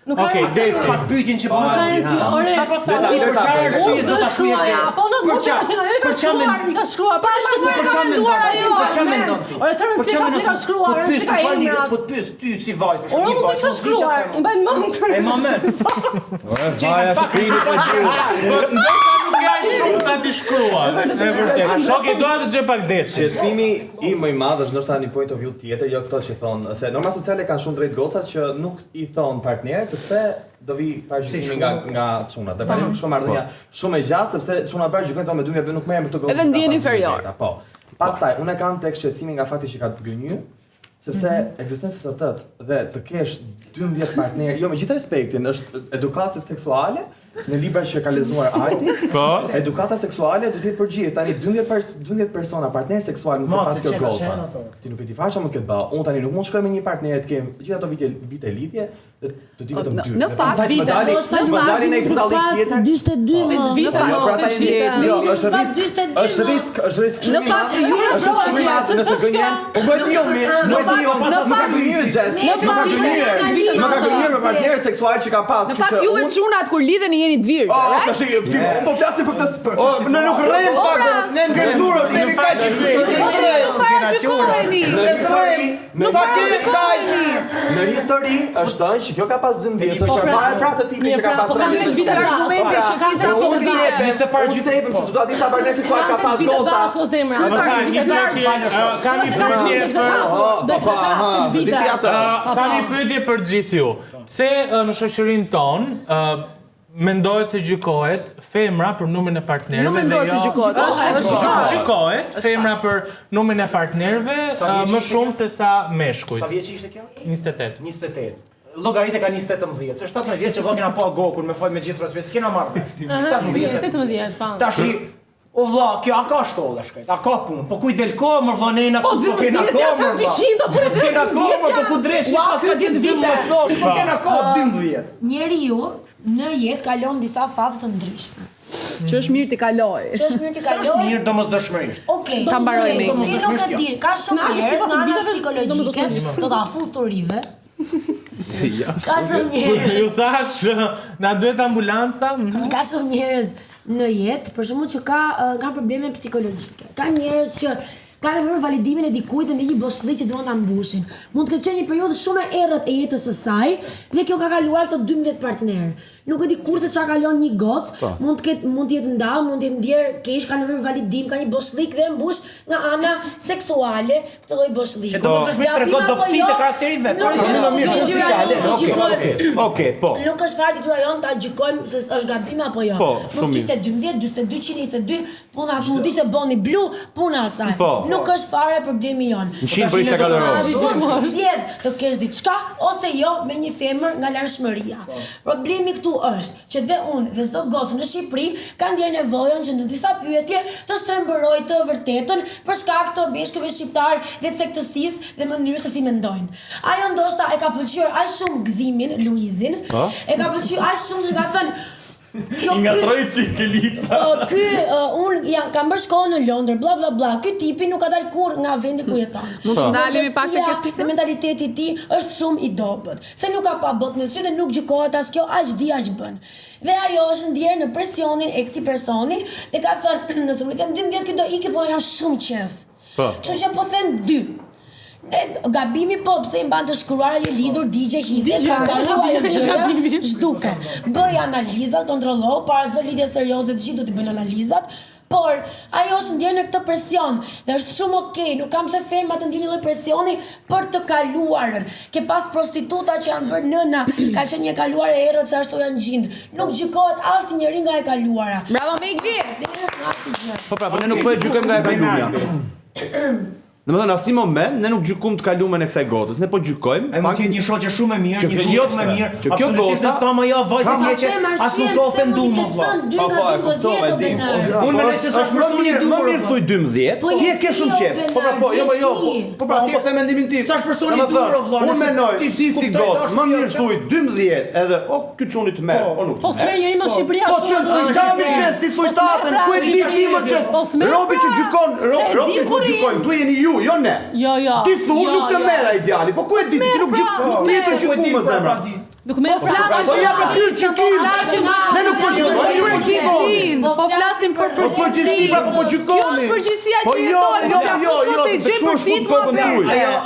Nuk ka Desi. Pak pyetjen që po Nuk ka rëndësi, ore. Sa po thot? Ti për çfarë arsye do ta shkruaj? Po nuk mund të qenë ajo ka shkruar, i ka shkruar. Po ashtu nuk e ka menduar ajo. Për çfarë mendon ti? Ore çfarë rëndësi ka shkruar, Po pyes, ka emra. po pyes ty si vajzë, për Ore shembull, unë s'e shkruar, i mbaj mend. E moment. Vaja shkrini pa gjë. Ndoshta nuk janë shumë sa ti shkruar. E vërtet. Okej, doja të gjej pak Desi. Shqetësimi im më i madh është ndoshta një point of view tjetër, jo këto që thon, se norma sociale kanë shumë drejt gocat që nuk i thon partnerit sepse do vi paraqitimi nga çunat. Dhe tani nuk shkon marrëdhënia shumë e gjatë sepse çunat paraqitojnë tonë me 12 nuk merren me këto gocat. Edhe ndjen inferior. Po. Pastaj unë kam tek shqetësimi nga fakti që ka të gënjy, sepse ekzistenca së tëtë dhe të kesh 12 partnerë, jo me gjithë respektin, është edukacja seksuale. Në libra që ka lexuar Ajti, edukata seksuale do të jetë për gjithë. Tani 12 persona partner seksual nuk ka pas kjo goca. Ti nuk e di fare çfarë mund të bëj. Unë tani nuk mund të shkoj me një partner të kem gjithë ato vite lidhje, të di vetëm 2. Në fakt më dalin në këtë dallim tjetër. 42 Jo, pra tani jo, është risk. Në fakt ju nëse gënjen, po bëhet jo mirë. Nuk ka gënyer Jess. Nuk ka gënyer me partner seksual që ka pas. Në fakt juve çunat kur lidheni jeni të virgë. Tash po flasim për këtë. Ne nuk rrem pak, ne ngjem durën, ne kaq Në histori është thënë që kjo ka pas 12, është çfarë pra të tipit që ka pas. Po kanë shpitë argumente që ka sa fondite. Nëse para gjithë e se do ta disa partner seksual ka pas goca. Kam një pyetje për gjithë ju. Pse në shoqërinë tonë mendohet se gjykohet femra për numrin e partnerëve? Jo mendohet se gjykohet. Gjykohet femra për numrin e partnerëve më shumë se sa meshkujt. Sa vjeç ishte kjo? 28. 28. Llogaritë ka 18, se 17 vjeç që vogëna pa gokun me fol me gjithë respekt, s'kena marrë. 18, pa. Tashi o vlla, kjo a ka shkollë shkret, a ka punë, po ku i del kohë më vllonena, Po ku kena kohë, kena kohë, po ku dreshi pas ka 10 vite më thosh, po kena kohë 12. Njeriu në jetë kalon disa faze të ndryshme. Që është mirë të kaloj. Është mirë domosdoshmërisht. Okej. Ta mbarojmë. Ti nuk e di, ka shumë njerëz nga ana psikologjike, do ta afus të rive. Ka shumë njerëz. Ju thash, na duhet ambulanca? Ka shumë njerëz në jetë, për shembull që kanë probleme psikologjike. Ka njerëz që kanë nevojë validimin e dikujt në një boshllëk që duan ta mbushin. Mund të ketë qenë një periudhë shumë e errët e jetës së saj dhe kjo ka kaluar këto 12 partnerë. Nuk e di kurse çfarë kalon një gocë, mund të jetë ndalë, mund të jetë ndier keq, ka nevojë validim, ka një boshllëk dhe mbush nga ana seksuale këtë lloj boshllëku. Do të thosh tregon dobësitë e karakterit vet. Okej, po. Nuk është fare detyra jon ta gjykojmë se është gabim apo jo. Mund të ishte 12, 42, 122, puna mund të ishte boni blu, puna asaj. Nuk është fare problemi jon. 100 për 24 Vjedh të kesh diçka ose jo me një femër nga larmshmëria. Problemi këtu është që dhe unë dhe çdo gocë në Shqipëri kanë ndjer nevojën që në disa pyetje të shtrembëroj të vërtetën për shkak të beshkëve shqiptar dhe të sektësisë dhe mënyrës se si mendojnë. Ajo ndoshta e ka pëlqyer aq shumë gëzimin Luizin, e ka pëlqyer aq shumë që ka thënë Ngatroi çikelica. Unë kam bërë shkollën në Londër, bla bla bla. Ky tipi nuk ka dalë kurrë nga vendi ku jeton. Mund të ndalemi pak te këtë pikë. Mentaliteti i tij është shumë i dobët. Se nuk ka pa botë në sy dhe nuk gjykohet as kjo, aq di aq bën. Dhe ajo është ndjer në presionin e këtij personi dhe ka thënë, nëse më them 12 ky do iki, po jam shumë qef. Kështu që po them 2. Gabimi po pse i mban të shkruar ajo lidhur digje hidhe ka kaluar ajo gjëja zhduke. Bëj analizat, kontrollo, para çdo lidhje serioze të gjithë do të bëjnë analizat, por ajo është ndjer në këtë presion dhe është shumë okay, nuk kam se femrat të ndjejnë lloj presioni për të kaluarën. Ke pas prostituta që janë bërë nëna, ka qenë një kaluar e errët se ashtu janë gjind. Nuk gjykohet asnjëri nga e kaluara. Bravo Megvi. Po pra, po ne nuk po e gjykojmë nga e kaluara. Domethënë në asnjë moment ne nuk gjykojmë të kalumen e kësaj gocës, ne po gjykojmë. Ai mund të jetë një shoqe shumë e mirë, një gocë më mirë. Që kjo gocë ka më jo vajzë të që as nuk do ofenduam vëlla. Unë mendoj se është më mirë thuj 12. Ti e ke shumë qejf. Po pra, po, jo. Po pra, po them mendimin tim. Sa është personi i durë vëlla. Unë mendoj ti si gocë, më mirë thuj 12 edhe ky çuni të merr, o nuk. Po s'me njëri më Shqipëria. Po çon gami çes ti thuj tatën, ku e di ti më çes. Robi që gjykon, robi që gjykojnë, tu jeni ju, jo ne. Jo. Ti thu nuk të merr ai djali, po ku e di ti nuk gjykon, ti e gjykon më zemra. Nuk më flasim. Po ja për ty çikim. Ne nuk po përgjithësinë. Po flasim për përgjithësinë. Po gjykoni. Kjo është përgjithësia që jeton. Jo, se gjë për ditë më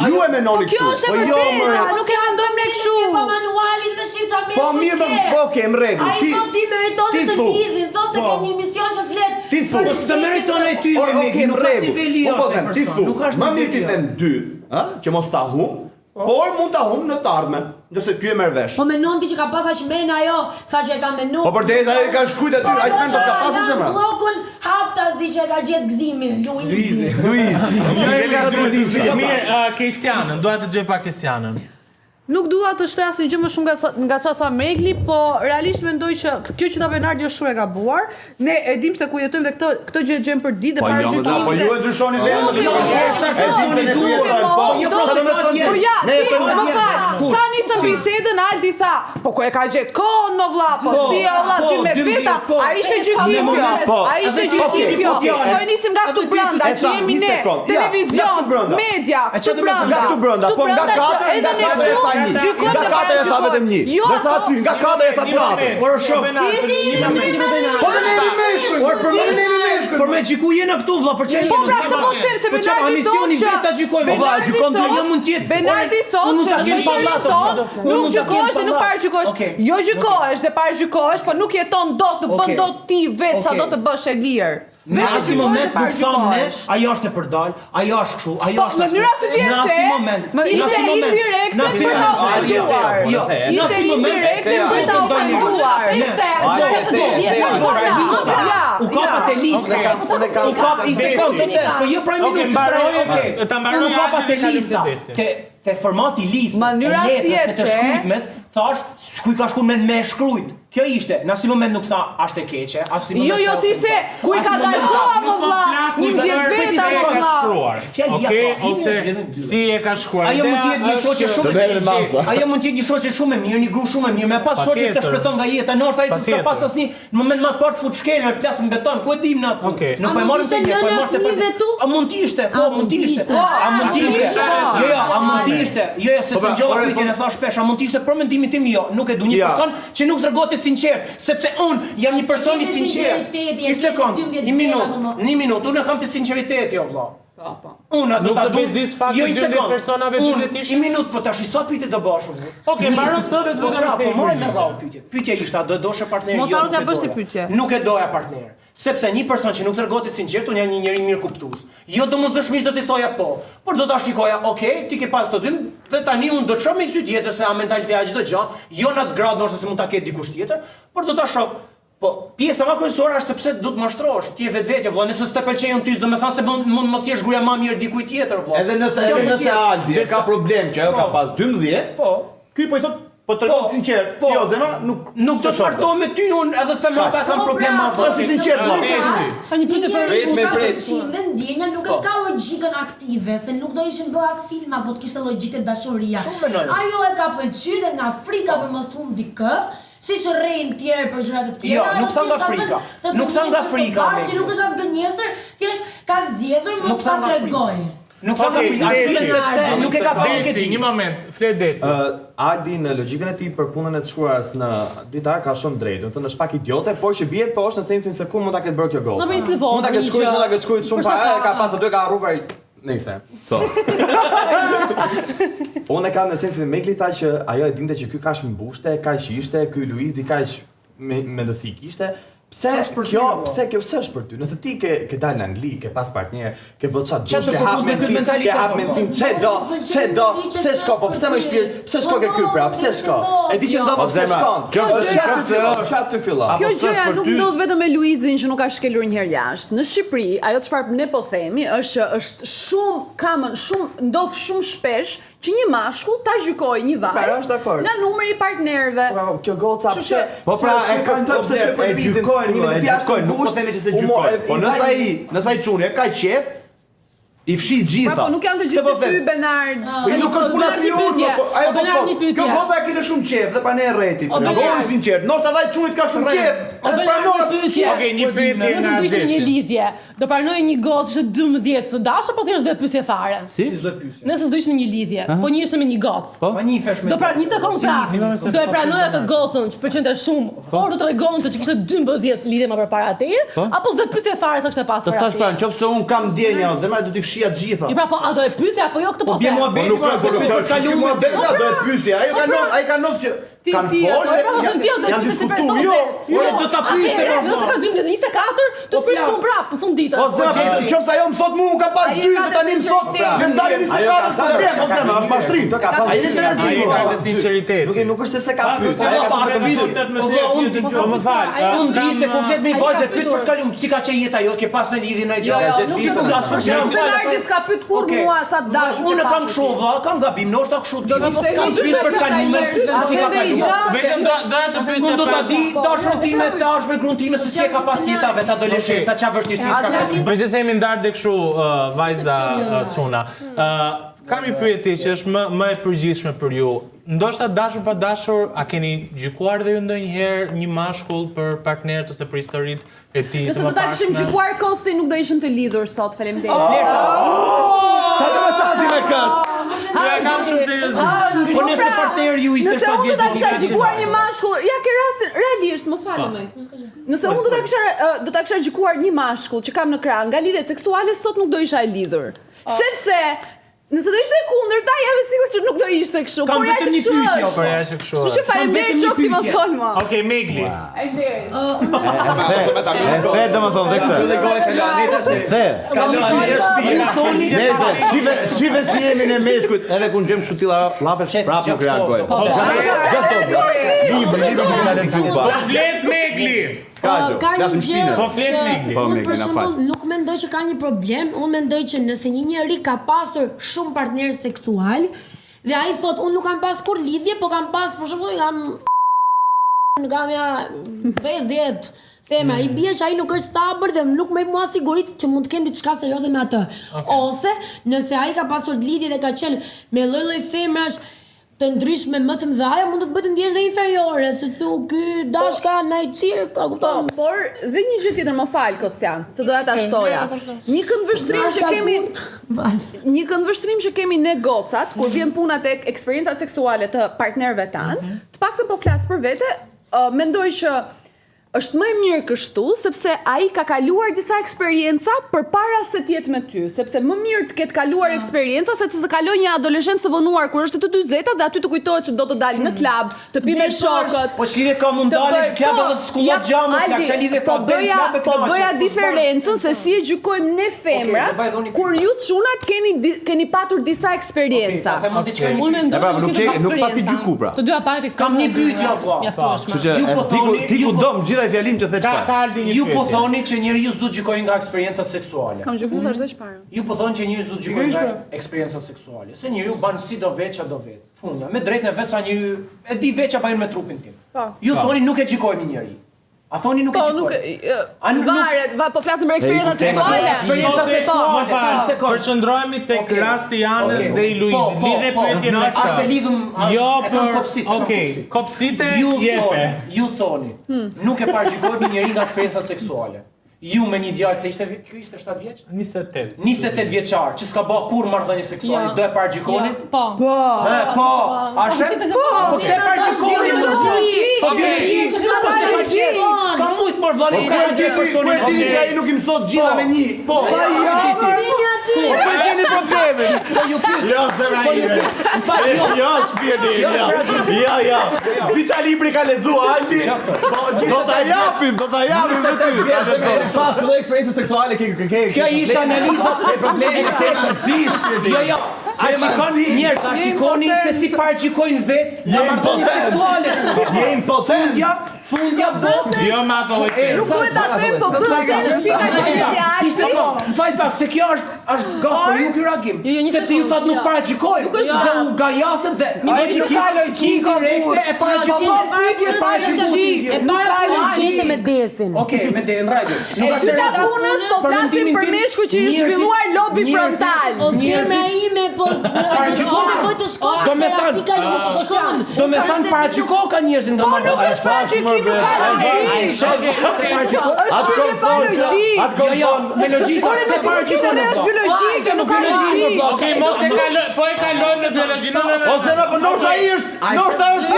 Ju e menoni kështu. Kjo është e vërtetë, nuk e mendojmë ne kështu. Po manualin dhe shita me Po mirë, po ke në rregull. Ai thot ti meriton të lidhin, thot se ke një mision që flet. Ti thu. Po të meriton ai ty me Nuk ka niveli jot. Po them, ti thu. Më mirë ti them 2, ë, që mos ta humb. Por mund ta humb në të ardhmen, nëse ky e merr vesh. Po menon ti që ka pas aq men ajo, sa që e ka menuar. Po përderisa ai ka shkruajt aty, ai mend do ka pasur zemra. Bllokun haptazi që e ka gjetë gëzimin, Luizi. Mirë, Kristianën, dua të gjej pak Kristianën. Nuk dua të shtrasin gjë më shumë nga çfarë tha Megli, po realisht mendoj që kjo që ta Bernardi është shumë e gabuar. Ne e dim se ku jetojmë dhe këtë gjë gjejmë për ditë dhe para gjykimit. Po ju e ndryshoni vetëm. Sa nisëm bisedën, Aldi tha, po ku e ka gjetë kohën më vlla, po si o vlla 12 veta, a ishte gjykim kjo? A ishte gjykim kjo? Po e nisim nga këtu brenda, që jemi ne, televizion, media, këtu brenda. Po nga 4 Nga 4 e tha vetëm 1. Dhe sa aty, nga 4 e tha 4. Por shoh. Po ne jemi meshkull. Por me gjyku jena këtu vlla, për çfarë? Po pra të mos them se Bernardi thotë që ta gjykojmë. Po gjykon do jo mund të jetë. Bernardi thotë që në shoqërinë nuk gjykohesh dhe nuk paragjykohesh. Jo gjykohesh dhe paragjykohesh, po nuk jeton dot, nuk bën dot ti vetë çfarë do të bësh e lirë. Në asnjë moment nuk thonë ne, ajo është e përdal, ajo është kështu, ajo është. Po në mënyra se ti e the, ishte indirekte për ta ofenduar. Jo, ishte indirekte për ta ofenduar. U kapa te lista. U kapa i sekond të test, po jo pra minutë. Ta mbaroj. U kapa te lista. Te formati listës. Mënyra si e të shkruajt mes, thash, ku ka shkuar me shkruajt. Kjo ishte, në asnjë moment nuk tha ashtë e keqe, asnjë moment. Jo, ti the, ku i ka dalë koha më vlla, 11 veta më vlla. Okej, ose si e ka shkruar. Ajo mund të jetë një shoqe shumë e mirë. Ajo mund të jetë një shoqe shumë e mirë, një grup shumë e mirë, me pas shoqe të shpëton nga jeta, ndoshta ai s'ka pas asnjë në moment më të parë të fut shkelën, plas në beton, ku e dim na. Nuk po e marrë të një, po e marrë të. A mund të ishte? Po, mund të ishte. A mund të ishte? Jo, a mund të ishte? Jo, se s'ngjova pyetjen e thash shpesh, a mund të ishte për mendimin tim jo, nuk e du një person që nuk tregote sinqert, sepse unë jam një person i sinqert. Një sekond, një minutë, unë kam të sinqeriteti jo vëlla. Unë do ta du. Jo një sekond. Një minutë, po tash sa pyetje do bësh unë? Okej, mbaro këtë dhe do të po marrë me rrallë pyetje. Pyetja ishte, do doshe partner? Mos harro ta bësh si pyetje. Nuk e doja partner. Sepse një person që nuk tregote sinqert, unë jam një njeri mirë kuptues. Jo domosdoshmisht do t'i thoja po, por do ta shikoja, okay, ti ke pas këto dy, dhe tani unë do të shoh me sy tjetër se a mentaliteti çdo gjë, jo në atë grad ndoshta se mund ta ketë dikush tjetër, por do ta shoh. Po, pjesa më kryesore është sepse do të mashtrosh, ti e vetvete vëlla, nëse s'të pëlqejën ty, do të thonë se mund mos jesh gruaja më mirë dikujt tjetër vëlla. Edhe nëse Aldi ka problem që ajo ka pas 12, po, ky po i thot po tregon sinqert. Jo, zemra, nuk do të martohem me ty unë, edhe të them ata kanë problem më të. Është sinqert vëlla. Ka një pyetje për Dhe ndjenja nuk e ka logjikën aktive, se nuk do ishin bërë as film apo të kishte logjikë dashuria. Ajo e ka pëlqyer dhe nga frika për mos të humbë dikë. Siç rrin tjerë për gjëra të tjera. Jo, nuk thon nga frika. Nuk thon nga frika. Që nuk është as gënjeshtër, thjesht ka zgjedhur mos ta tregoj. Nuk thon nga frika, sepse nuk e ka thënë këtë. Një moment, flet Desi. Aldi në logjikën e tij për punën e të shkruarës në ditar ka shumë drejtë. Do të thënë është pak idiote, por që bie po është në sensin se ku mund ta ketë bërë kjo goca. Mund ta ketë shkruar shumë para, ka pas aty ka harruar Nëse. So. Unë e kam në sensin e Megli tha që ajo e dinte që ky kaq mbushte, kaq ishte, ky Luizi kaq mendësi kishte. Pse kjo është për ty? Nëse ti ke dalë në Angli, ke pas partner, ke bërë çfarë dush, ke hap mendsim, çe do, pse shko, po pse më shpirt, pse shko ke ky pra, pse shko? E di që ndo po pse shkon. Çfarë të fillon? Kjo gjëja nuk ndodh vetëm me Luizin që nuk ka shkelur një herë jashtë. Në Shqipëri, ajo çfarë ne po themi është që është ndodh shumë shpesh që një mashkull ta gjykojë një vajzë nga numri i partnerëve. Kjo goca pse? Po pra e kanë top se e gjykojnë, nuk po themi që se gjykojnë. Po nëse ai çuni ka qef, I fshi gjitha. Po nuk janë të gjithë si ty, Benard. Nuk është puna si unë. Kjo gota e kishte shumë qef dhe pranoi rretit. Tregoni sinqert. Ndoshta vaj çunit ka shumë qef. Edhe pranoi pyetje. Okej, një pyetje Nëse do ishte një lidhje, do pranoj një gocë që 12 të dashur apo thjesht do të pyesje fare? Si s'do të pyesje? Nëse do ishte një lidhje, po njiheshte me një gocë. Po njifesh me. Do pra një sekond pra. Do e pranoj atë gocën që të pëlqente shumë, por do tregonte që kishte 12 lidhje më përpara teje, apo s'do të pyesje fare sa kishte pasur. Të thash pra, nëse un kam ndjenja, zemra do t'i fshija të gjitha. I pra po a do e pyesje apo jo këtë po. Po bie mua beti, po kalon mua beti, do e pyesje. Ai ka ndonjë që kanë folë, janë diskutuar. Jo, do ta pyesë më. Nëse ka 24, do të pyes më prap në fund ditës. Po nëse ajo më thot mua un ka pas 2, tani më thot. Ne dalim 24 problem, po them, është mashtrim. Ai ka sinqeritet. Nuk është se ka pyet. Ai ka pas pyet. Po më fal. Unë di se kur flet me vajzë pyet për të kaluar, si ka qenë jeta jote, ke pas në lidhje në gjë. Benardi s'ka pyet kur mua sa të dashur. Unë kam kështu, kam gabim, ndoshta kështu. Do të ishte kam pyet për të kaluar. Vetëm do të pyesja. Unë do ta di dashur time tash me gruan time se si e ka pas jeta vet adoleshenca, çfarë vështirësi ka pasur. Përgjithëse jemi ndarë kështu vajza çuna. Kam një pyetje që është më e përgjithshme për ju. Ndoshta dashur pa dashur, a keni gjykuar dhe ju ndonjëherë një mashkull për partnerët ose për historitë e tij? Nëse do ta kishim gjykuar Kosti, nuk do ishim të lidhur sot. Faleminderit. Çfarë do të thati me kët? Ja kam shumë seriozisht. Po nëse partneri ju ishte Nëse unë do ta kisha gjykuar një mashkull, ja ke rastin realisht, më falë më. Nëse unë do ta kisha gjykuar një mashkull që kam në krah nga lidhjet seksuale, sot nuk do isha e lidhur. Sepse nëse do ishte e kundërta, jam e sigurt që nuk do ishte kështu. Kam vetëm një pyetje, por ja që kështu. Kështu që faleminderit që ti mos fol më. Okej, Megli. Dhe domethënë dhe këtë. Dhe gole kalani tash. Dhe Kalani është shive si jemi ne meshkujt, edhe kur gjem kështu tilla llafesh prapë nuk reagoj. Libri që na lexuva. Flet Megli. Ka një gjë Megli. unë për shembull nuk mendoj që ka një problem, unë mendoj që nëse një njeri ka pasur shumë partner seksual dhe ai thot unë nuk kam pas kur lidhje, po kam pas për shembull kam ja 50 fema, I bie që ai nuk është stabër dhe nuk më mua sigurit që mund të kem diçka serioze me atë. Ose nëse ai ka pasur lidhje dhe ka qenë me lloj-lloj femrash të ndryshme më të mëdha, mund të të bëjë të ndjesh dhe inferiore, se thu ky dashka ndaj cirk, a kupton? Por dhe një gjë tjetër, më fal Kostian, se doja ta shtoja. Një këndvështrim që kemi ne gocat kur vjen puna tek eksperiencat seksuale të partnerëve tan, të paktën po flas për vete, mendoj që është më e mirë kështu, sepse ai ka kaluar disa eksperienca përpara se të jetë me ty, sepse më mirë të ketë kaluar eksperienca se të kalojë një adoleshencë të vonuar kur është të 40 dhe aty të kujtohet që do të dalë në klub, të pi me shokët. Po çlidhe ka mund dalësh në klub edhe skullot xhamë, ka çlidhe ka bën klub. Po bëja diferencën se si e gjykojmë ne femrat kur ju çunat keni patur disa eksperienca. Nuk pasi gjyku pra. Të dyja paret Kam një pyetje vlla. Ti ku dom gjithaj fjalim të the çfarë. Ju po thoni që njeriu s'do të gjykojë nga eksperienca seksuale. Kam gjykuar tash dhe çfarë? Ju po thoni që njeriu s'do të gjykojë nga eksperienca seksuale. Se njeriu ban si do veç do vet. Fundja, me drejtën e vet sa njeriu e di veç apo me trupin tim. Ju thoni nuk e gjykojmë një njeri. A thoni nuk e gjykojmë? Varet, po flasim për eksperienca seksuale. Eksperienca seksuale. Përqendrohemi tek rasti i Anës dhe I Luizit. Lidhe pyetjen me këtë. Është lidhur Jo, për kopsit. Okej, kopsite jepe. Ju thoni, nuk e paraqitoni një njeri nga eksperienca seksuale. Ju me një djalë se ky ishte 7 vjeç? 28. 28 vjeçar, që s'ka bë kur marrëdhënie seksuale, do e paraqitoni? Po. Po. A she? Po pse paraqitoni? Po biologji që ka biologji. Ska mujt për vallë. Ka gjë personi. Ai nuk I mësot gjitha me një. Po. Po keni probleme. Po ju pyet. Jo, zëra ime. Jo, shpirti. Ja. Viça libri ka lexuar Aldi. Do ta japim me ty. Pas do eksperiencë seksuale ke. Kjo ishte analiza e problemit seksual. Jo. A shikoni njerëz, a shikoni se si paraqikojnë vetë marrëdhënie seksuale. Je impotent. Fundja botë. Jo me ato lloj. Nuk duhet ta them, po bëhet spika që vjen djalë. Më fal pak, se kjo është gaf për ju ky reagim. Sepse ju thotë nuk paraqikojnë. Nuk është Dhe u gajasën dhe ajo që ka logjikë direkte e paraqikojnë. E para logjike me desin. Okej, me den radio. E dyta punës po flasim për meshku që i zhvilluar lobi frontal. O zemra ime, po do nevojë të shkosh te terapika që shkon. Do me thënë paraqiko ka njerëzin do marrë. Nuk është paraqikim, nuk ka logjikë. Me logjikë, se paraqiko në është biologjike, nuk ka logjikë. Okej, mos e kaloj, po e kalojmë në biologji. O zero, po ndoshta është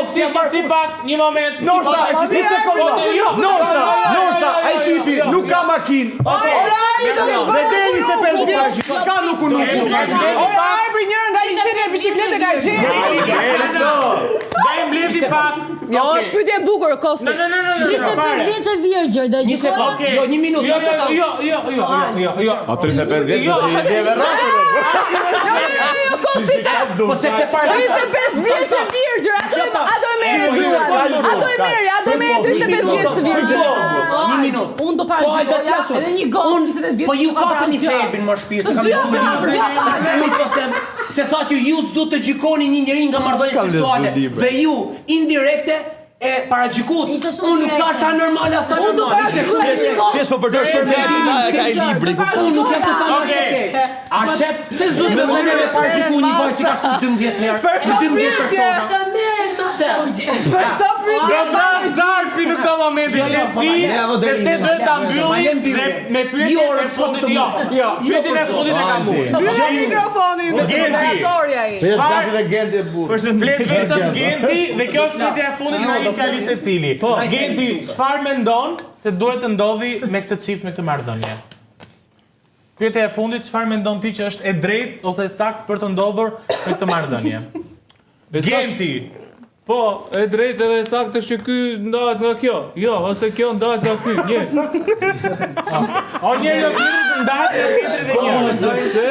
Si pak, një moment. Ndoshta, ai tipi nuk ka makinë. Dhe deri se 5 vjeç, s'ka nuk unë. Arbri njërë nga liçeni e bicikletë ka gjetur. Da i mbleti pak. Jo, është pyetje e bukur, Kosti. 35 vjeç e virgjër, do gjikoj. Jo, një minutë. Jo. A 35 vjeç do të jeve rrafë. Kosti ta. Po sepse paraqiko 35 vjeç e virgjër, ato e merr gruan. Ato e merr 35 vjeç të virgjër. Një minutë. Unë do paraqikoja edhe një gocë 30 vjeç. Po ju kapeni thebin më shpirt se kam të them. Se thotë që ju s'du të gjikoni një njeri nga marrëdhënie seksuale dhe ju indirekte e paraqikut. Unë nuk thash ta normale asa normale. Pjesë po përdor shumë fjalë ka i libri. Unë nuk jam të thash. A shep se zot me vënë me paraqiku një vajzë që ka shkuar 12 herë. Për 12 persona. Të merren Zarfi në këto momente qëtësi, sepse duhet ta mbyllim dhe me pyetjen e fundit. Jo, pyetjen e fundit e kam unë. Mbyll mikrofonin. Operatorja ai. Flet vetëm Genti dhe kjo është pyetja e fundit nga një fjalë secili. Genti, çfarë mendon se duhet të ndodhi me këtë çift me këtë marrëdhënie? Pyetja e fundit, çfarë mendon ti që është e drejtë ose e saktë për të ndodhur me këtë marrëdhënie? Genti. Po, e drejtë edhe saktë është që ky ndahet nga kjo. Jo, ose kjo ndahet nga ky. Një. O njëri do të ndahet nga tjetri dhe njëri. Sepse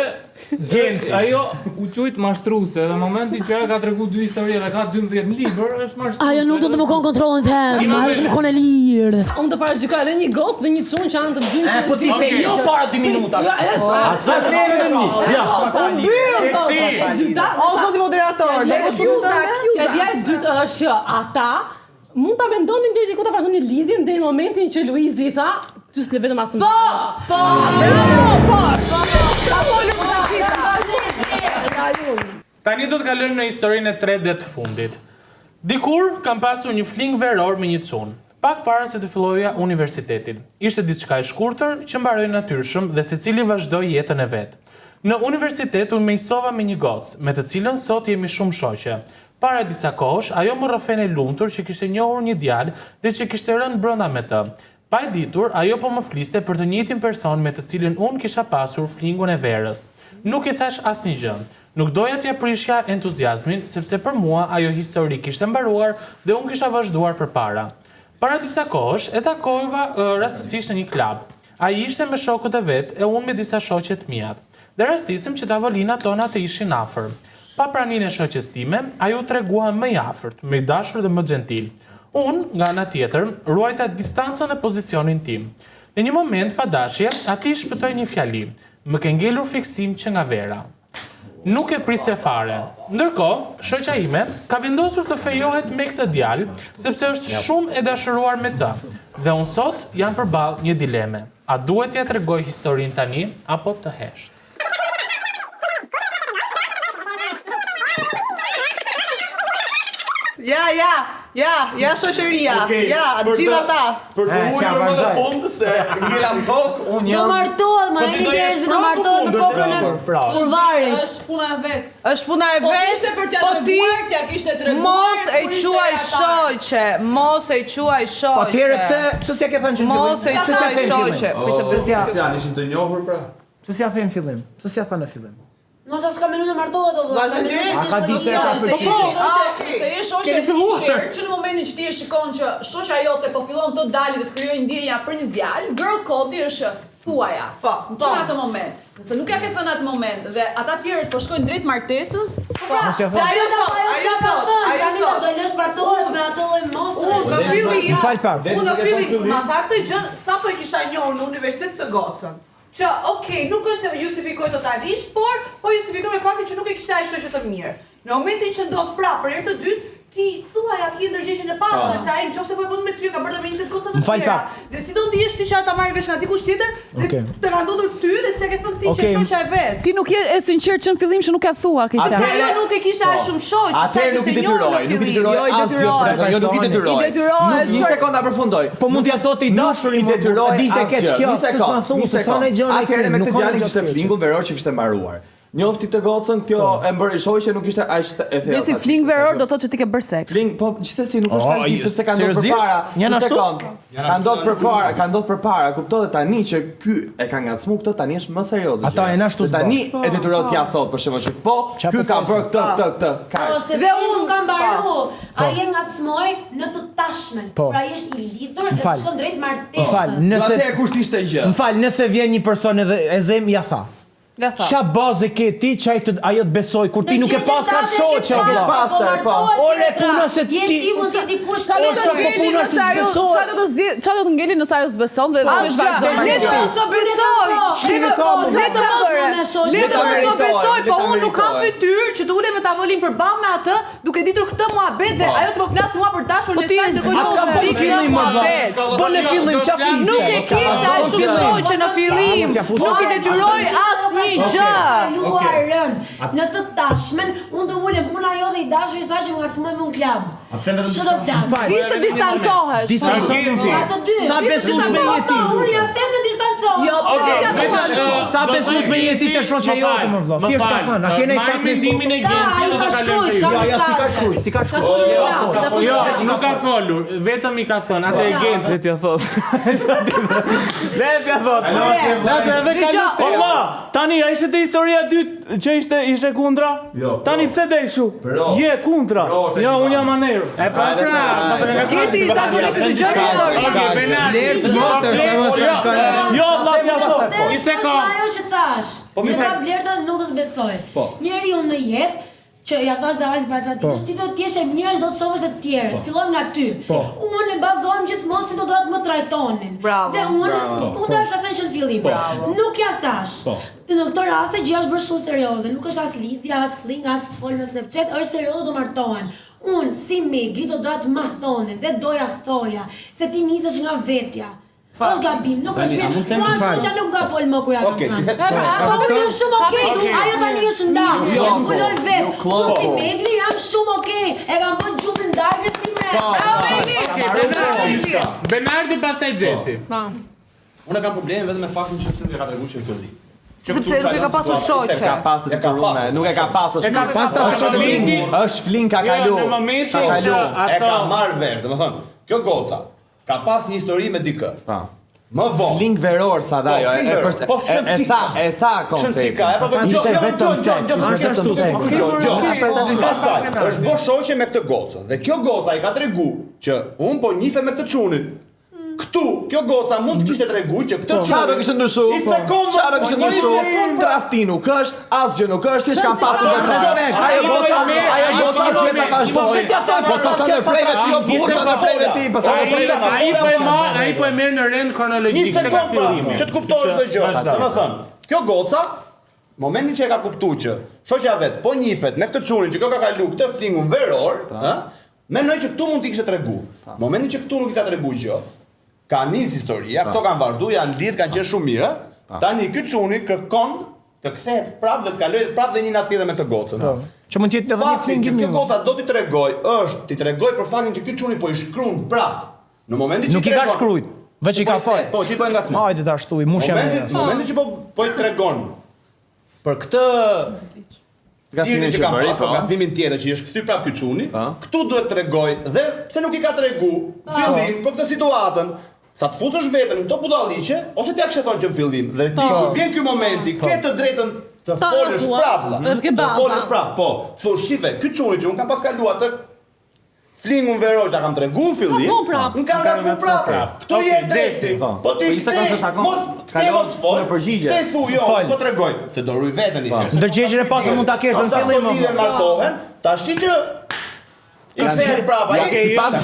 Genti, ajo u quajt mashtruese dhe në momentin që ajo ka tregu dy histori dhe ka 12 në libër, është mashtruese. Ajo nuk do të më kon kontrollin tem, ajo do të më kon e lirë. Unë do paraqikoj edhe një gocë dhe një çun që janë të dy. Po ti the jo para 2 minuta. Ja. O zoti moderator, ne po Fjalja e dytë është që ata mund ta vendonin deri ku ta vazhdonin lidhjen deri në momentin që Luizi i tha, ty s'le vetëm asnjë. Po. Tani do të kalojmë në historinë e tretë dhe të fundit. Dikur kam pasur një fling veror me një çun. Pak para se të filloja universitetin. Ishte diçka e shkurtër që mbaroi natyrshëm dhe secili vazhdoi jetën e vet. Në universitet unë mësova me një gocë, me të cilën sot jemi shumë shoqe. Para disa kohësh, ajo më rrëfen e lumtur që kishte njohur një djalë dhe që kishte rënë brenda me të. Pa e ditur, ajo po më fliste për të njëjtin person me të cilin unë kisha pasur flingun e verës. Nuk i thash asnjë gjë. Nuk doja t'ia prishja entuziazmin, sepse për mua ajo histori kishte mbaruar dhe unë kisha vazhduar përpara. Para disa kohësh e takova rastësisht në një klub. Ai ishte me shokët e vet e unë me disa shoqe të mia. Dhe rastisim që tavolinat tona të ishin afër. Pa praninë e shoqes time, ajo tregua më i afërt, më i dashur dhe më gentil. Unë, nga ana tjetër, ruajta distancën dhe pozicionin tim. Në një moment pa dashje, ati shpëtoi një fjali. Më ke ngelur fiksim që nga vera. Nuk e prisje fare. Ndërkohë, shoqja ime ka vendosur të fejohet me këtë djalë, sepse është shumë e dashuruar me të. Dhe unë sot jam përballë një dileme. A duhet t'ja tregoj historinë tani apo të hesh? Ja, shoqëria. Ja, gjithë ata. Për të ujur më dhe fundë se ngelam tokë, unë Do jam... martohet, ma e një derzi do martohet me kokrën e kurvarit. Është puna e vet. Është puna e Po vet. ishte për t'ja treguar, t'ja kishte treguar. Mos e kur ishte quaj ata. shoqe, mos e quaj shoqe. Atëherë pse s'ja ke thënë që Mos e quaj shoqe. Ishin të njohur pra. Pse s'ja the në fillim? Pse s'ja thënë në fillim? Mos as ka minutë martohet o vëlla. Ka di se ka Se je shoqe e sinqert, që në momentin që ti e shikon që shoqja jote po fillon të dalë dhe të krijojë ndjenja për një djalë, girl code është thuaja. Në atë moment. Nëse nuk ja ke thënë atë moment dhe ata tjerët po shkojnë drejt martesës, Mos ja thot. Ajo do lësh partohet me ato lloj mostre. Në fillim, Në fillim, ma tha këtë gjë, sa po e kisha njohur në universitet të Gocën. Që, okej, nuk është se justifikoj totalisht, por po justifikoj me faktin që nuk e kishte ai shoqë të mirë. Në momentin që ndodh prapë për herë të dytë, ti thuaj a ki ndërgjegjjen e pastër, se ai nëse po e bën me ty ka bërë me 20 goca të tjera. Dhe si do ndihesh ti që ata marrin vesh nga dikush tjetër, dhe të ka ndodhur ty dhe çka ke thënë ti që shoqja e vet. ti nuk je e sinqert që në fillim që nuk ja thua, Kristian. Ajo nuk e kishte aq shumë shoq. Atëherë nuk i detyroj asgjë. Jo nuk i detyroj. I detyrohesh. Një sekondë përfundoj. Po mund t'ja thotë i dashurin, i detyroj. dilte keq kjo, s'ma thunë se sa ne gjëra. Atëherë me këtë djalin kishte flingun veror që kishte mbaruar. Njofti të gocën, kjo e bëri shoqë nuk ishte aq e thellë. Dhe si fling veror do thotë që ti ke bërë seks. Fling, po gjithsesi nuk është kaq sepse ka ndodhur përpara. Një sekond. Ka ndodhur përpara, kuptohet tani që ky e ka ngacmuar këtë, tani është më serioze. Ata e na ashtu. Tani e detyroi t'ia thotë për shembull që po, ky ka bërë këtë. Dhe unë nuk kam mbaru. Ai e ngacmoi në të tashmen. Por ai është i lidhur dhe shkon drejt martesës. M'fal, Nëse kush ishte gjë. M'fal, nëse vjen një person edhe e zem ja tha. Qa bazë ke ti që ajo të besoj, kur ti nuk e pas ka shoqe, Ore puna se ti... Je ti mund që dikush... Qa do të ngeli nëse ajo s'beson dhe është vazhdon. Le të mos besoj. Le të mos besoj, po unë nuk kam fytyrë që të ulem në tavolin përballë me atë, duke ditur këtë muhabet dhe ajo të më flasë mua për dashur në saj të fillim, po në fillim qa flisë? Nuk e kishte ai shumë shoqe në fillim. Nuk i detyroi asnjë gjë. Luarën. Në të tashmen, unë do ulem puna jo dhe i dashur i sa që më ngacmoj me un klab. Ç'do flas? Si të distancohesh? Ato dy. Sa besueshme je ti? Unë ja them në distancohem. Jo, sa besueshme je ti të shoqja jote më vëlla. Thjesht ta thënë, a keni fakt mendimin e Gentit ka shkruajtur, si ka shkruajtur. Jo, nuk ka folur, vetëm i ka thënë atë e Gentit. Le t'ja thot. Le t'ja thot. Allah, tani a ishte te historia dytë që ishte kundra? Jo. Tani pse del kështu? Je kundra. Jo, unë jam aneru. E pra, Geti i zakonisht të gjë Jo, vlla, ja thot. Një sekond. Ajo që thash. Se ka Blerta nuk do të besoj. Njeriu në jetë që ja thash dhe Alba tha ti do të jesh e mirë, do të shohësh të tjerë. Fillon nga ty. Unë e bazohem gjithmonë si do doja të më trajtonin. Dhe unë do të kisha thënë që në fillim. Nuk ja thash. Në këtë rast gjëja është bërë shumë serioze. Nuk është as lidhja, as fling, as folë në Snapchat, është serioze do martohen. Unë si Megli do doja të ma thonin dhe doja thoja se ti nisesh nga vetja. Është gabim, nuk është mirë. Mua shoqja nuk nga fol më ku ja kam thënë. Po unë jam shumë okay. Ajo tani është ndarë. Unë kuloj vet. Unë si Megli jam shumë okay. E kam bën gjupin darkë si me. Benardi pastaj Gjesi. Unë kam probleme vetëm me faktin që pse nuk e ka treguar që në fillim. Sepse nuk e ka pasur shoqe. Ka pasur të turume, nuk e ka pasur. Ka pasur shoqe. Është flin ka kalu. Në momentin që E ka marrë vesh, domethënë, kjo goca ka pas një histori me dikë. Më vonë. Fling veror tha ajo. E tha koncept. Ishte vetëm Pastaj është bërë shoqe me këtë gocën dhe kjo goca i ka tregu që un po njife me këtë çunin. Këtu, kjo goca mund të kishte treguar që këtë çfarë do kishte ndryshuar? Çfarë do kishte ndryshuar? Tradhti nuk është, asgjë nuk është, thjesht kanë pasur respekt. Ajo goca vetë ka shpërë. Po pse t'ia thon? Po sa në freve ti jo bursa në freve ti, pastaj ai po e merr në rend kronologjik se ka fillimin. Që të kuptosh çdo gjë. Domethënë, kjo goca momentin që e ka kuptuar që shoqja vet po njifet me këtë çunin që kjo ka kalu këtë flingun veror, ë? Mendoj që këtu mund t'i kishte treguar. Momentin që këtu nuk i ka treguar gjë, ka nis historia, këto kanë vazhdu, janë lidh, kanë qenë shumë mirë. Tani ky çuni kërkon të kthehet prapë dhe të kalojë prapë dhe një natë tjetër me këtë gocën. Që mund të jetë edhe një flingim. Kjo goca do t'i tregoj, t'i tregoj për faktin që ky çuni po i shkruan prapë. Në momentin që nuk i ka shkruajt, veç i ka fal. Po, që po e ngacmon. Hajde ta shtuaj, mushja me. Momentin që po i tregon për këtë gazimin që ka pas, po gazimin tjetër që është kthy prapë ky çuni, këtu duhet tregoj dhe pse nuk i ka tregu fillim për këtë situatën. Sa të fusësh veten në këto budalliqe, ose t'ia kishe thonë që në fillim, dhe ti kur vjen ky momenti, ke të drejtën të folësh prapë. Të folësh prapë, po. Thosh, shife, ky çuni që un kam pas kaluar atë Flingun Verosh ta kam tregu në fillim. Nuk kam ngasmu prap. Ktu je drejti. Po ti mos ke mos fol. Ti thu jo, po tregoj se do ruj veten i thjesht. Ndërgjegjen e pasur mund ta kesh në fillim. Po martohen, tash që I kthehen prapa, sipas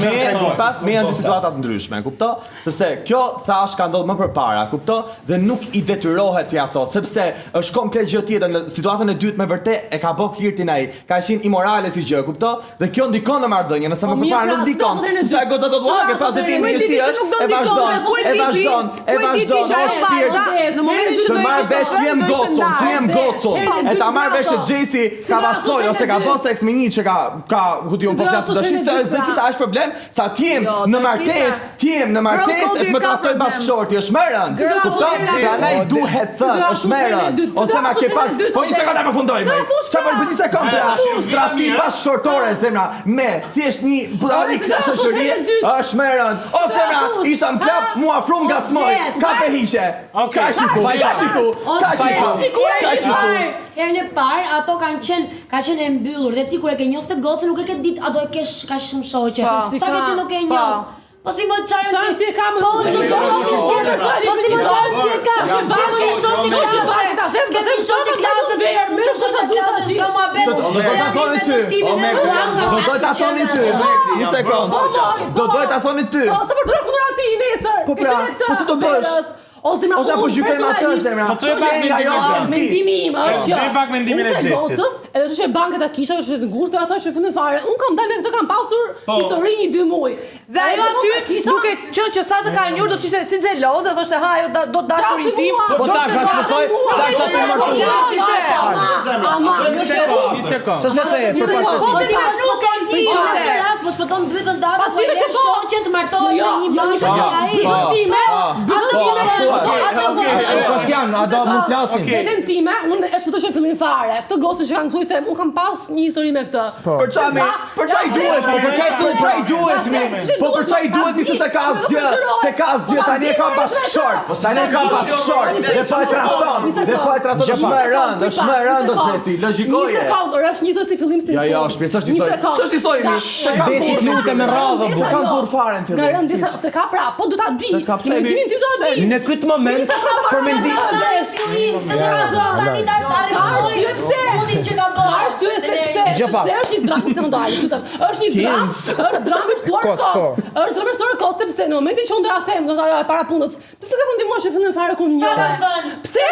me janë dy situata të ndryshme, e kupto? Sepse kjo thash ka ndodhur më përpara, kupto? Dhe nuk I detyrohet t'ia thot, sepse është komplet gjë tjetër. Në situatën e dytë me vërtet e ka bën flirtin ai, ka qenë imorale si gjë, kupto? Dhe kjo ndikon në marrëdhënie, nëse më përpara nuk ndikon. Pse ajo goca do të vogël pas se ti mirësi është, e vazhdon, është shpirt. Në momentin që të marr vesh ti jam gocun, e ta marr vesh Jesi ka pasoj ose ka bën seks me një që ka ku diun po flas tash se kisha as problem sa ti jem në martesë e më trahtoj bashkëshorti është më rënd. Kupton? Prandaj duhet thënë është më rënd. Ose ma ke pas po një sekondë më fundoj më. Çfarë po 10 sekondë? Tradhti bashkëshortore zemra me thjesht një budallik shoqëri është më rënd. O zemra isha në klub mua frum ngacmoj. Ka pe hiqe. Herën e parë ato ka qenë e mbyllur dhe ti kur e ke njoftë gocën nuk e ke ditë ato e ke ka shumë shoqe. Sa ke që nuk e njoft. Po si më çfarë ti kam? Po si më çfarë ti kam? Bashkë shoqë klasë. Ke shoqë klasë verë, më shoqë klasë si kama vetë. Do ta thoni ty. Një sekond. Do ta thoni ty. Të përdor kundër atij nesër. Po pra, po ç'do bësh? Ose po gjykojmë me atë zemra. Po çfarë mendimi im është? Çfarë pak mendimin e Xhesit? Edhe ç'është banka ta kisha është të ngushtë ata që fundin fare. Un kam dalë këtë kam pasur histori 1-2 muaj. Dhe ajo aty duke qenë që sa të ka njur do të ishte si xheloze, thoshte ha ajo do të dashurin tim. Po tash as më thoj, tash sa të martoj. Se the për pas të rast mos po don të vetëm data po e shoqën të martohen me një bashkë ai. Kostian, a do mund të flasim? Vetëm time, unë e shpëtoj në fillim fare. Këtë gocë që kanë thënë se un kam pas një histori me këtë. Për çfarë duhet? Për çfarë duhet mi? Po për çfarë duhet ti se ka asgjë? Se ka asgjë tani e ka bashkëshort. Tani e ka bashkëshort. Dhe po e trafton. Është më rënd do Xhesi, logjikoje. Një sekondë, është një si fillim si. Jo, shpresoj të thoj. S'është histori mi. Se ka besi lutem me radhë, se ka kur fare në fillim. Garant disa se ka pra, po do ta di. Mendimin tim do ta di. Në këtë moment për mendim është një dramë sekondare, është një dramë, është dramë shtuar. Është dramë shtuar kot sepse në momentin që unë doja them, do ta para punës. Pse nuk e them ti mua që fillim fare kur një. Pse?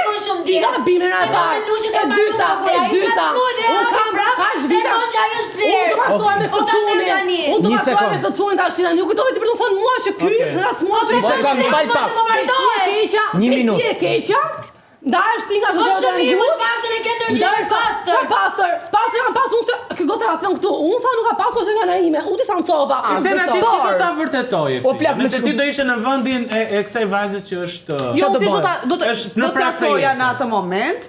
Ti ka bimën atë. E dyta. Unë kam kaç vite. Unë do të me të çunin tash tani, nuk kujtoj ti për të thënë mua që ky racmua. Një sekond, mbaj pak. Një minutë. Ti e keqa? Ndahesh ti nga shoqja e juaj. Po faktën e ke ndërgjigje pastër. Pastër kam pasur unë se këtë ta them këtu. Unë tha nuk ka pasur se nga na ime. Unë disa ncova. Se na ti do ta vërtetoje. O plak me ti do ishe në vendin e kësaj vajze që është jo, do të thoja në atë moment.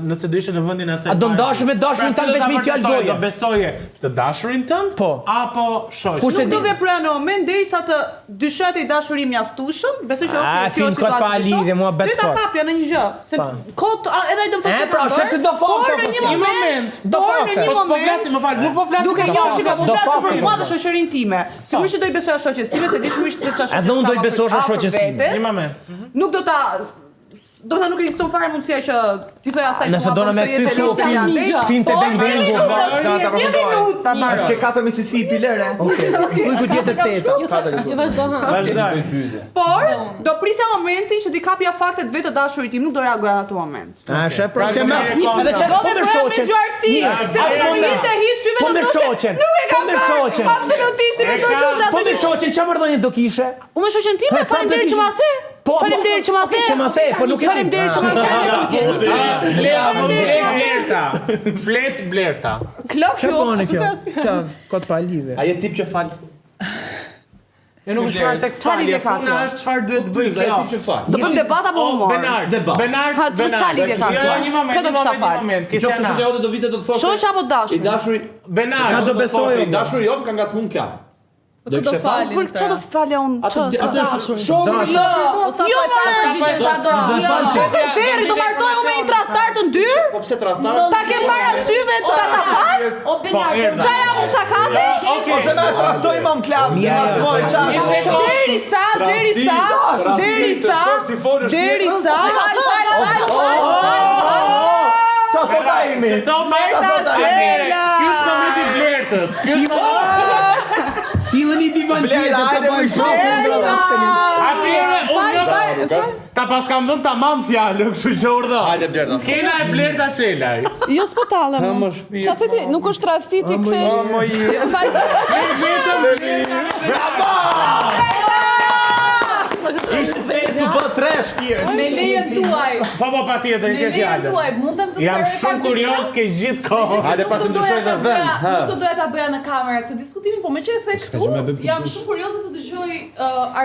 Nëse do ishe në vendin e asaj. A do ndashë me dashurin tënd veç me fjalë goje? Do besoje të dashurin tënd? Po. Apo shoqë? Nuk do veproja në moment derisa të dyshohet i dashuri mjaftueshëm. Besoj që kjo situatë kapja në një gjë, se kot edhe ai do të thotë. Pra, se do fakte në një moment. Do fakte. Po flasim, më fal, nuk po flasim. Nuk e njoh që ka flasur për mua dhe shoqërinë time. Sigurisht që do i besoja shoqes time, se di shumisht se çfarë. Edhe unë do i besoja shoqes time. Një moment. Nuk do ta nuk ekziston fare mundësia që ti thoj asaj. Nëse do na me ty film te Bendengu, një minutë. Ta marrësh ke 4 Mississippi lere. Okej. Ku tjetër teta. Jo vazhdo ha. Vazhdoj. Por do prisja momentin që ti kapja faktet vetë të dashurit tim, nuk do reagoja në atë moment. A shef pra se më. Edhe çfarë po më shoqen. Po më shoqen. Po më shoqen. Absolutisht nuk do të thotë. Po më shoqen çfarë marrëdhënie do kishe? Unë me shoqen time, faleminderit që ma the. Faleminderit që ma the. Që ma the, po nuk e di. Faleminderit që ma the. Flet blerta. Klok Çfarë jo. bën kjo? Kot pa lidhje. Ai tip që fal. Ne nuk shkruan tek falja. Puna është çfarë duhet të bëjë kjo. Ai tip që fal. Do bëjmë debat apo humor? Benard. Ha, çfarë lidhje ka? Një moment. Këtë do kisha fal. Nëse shoqja jote do vite do të thoshte. Shoqja apo dashuri? I dashuri Benard. Ka do besoj. I dashuri jot ka ngacmuar në klub. Ku do falin? Për çfarë do falja unë? Atë shumë Jo, Deri do martoj unë me një tradhtar të ndyrë? Po pse tradhtar? Ta ke parasysh që ta ta fal? O Benardo. Çfarë jam unë sakate? Ose na trahtoj mam klap. Derisa. Sa fotajmi? Ky është momenti i blertës. Silleni divan tjetër të bëjmë Atëherë ta pas kam dhënë tamam fjalë, kështu që urdhë. Hajde Blerta. Skena e Blerta Çelaj. Jo s'po tallem. Qa theti, nuk është tradhti ti kthesh. Bravo! Ishte 5-3 shpirë. Me lejen tuaj. Po patjetër, Me ke lejen fjalë. tuaj, mundem të Jam seroj shumë kurioz ke gjithë kohë. Hajde pas ndryshoj dhe vend. Nuk do doja ta bëja në kamerë këtë diskutimin, po me që e the kështu, jam shumë kurioze të dëgjoj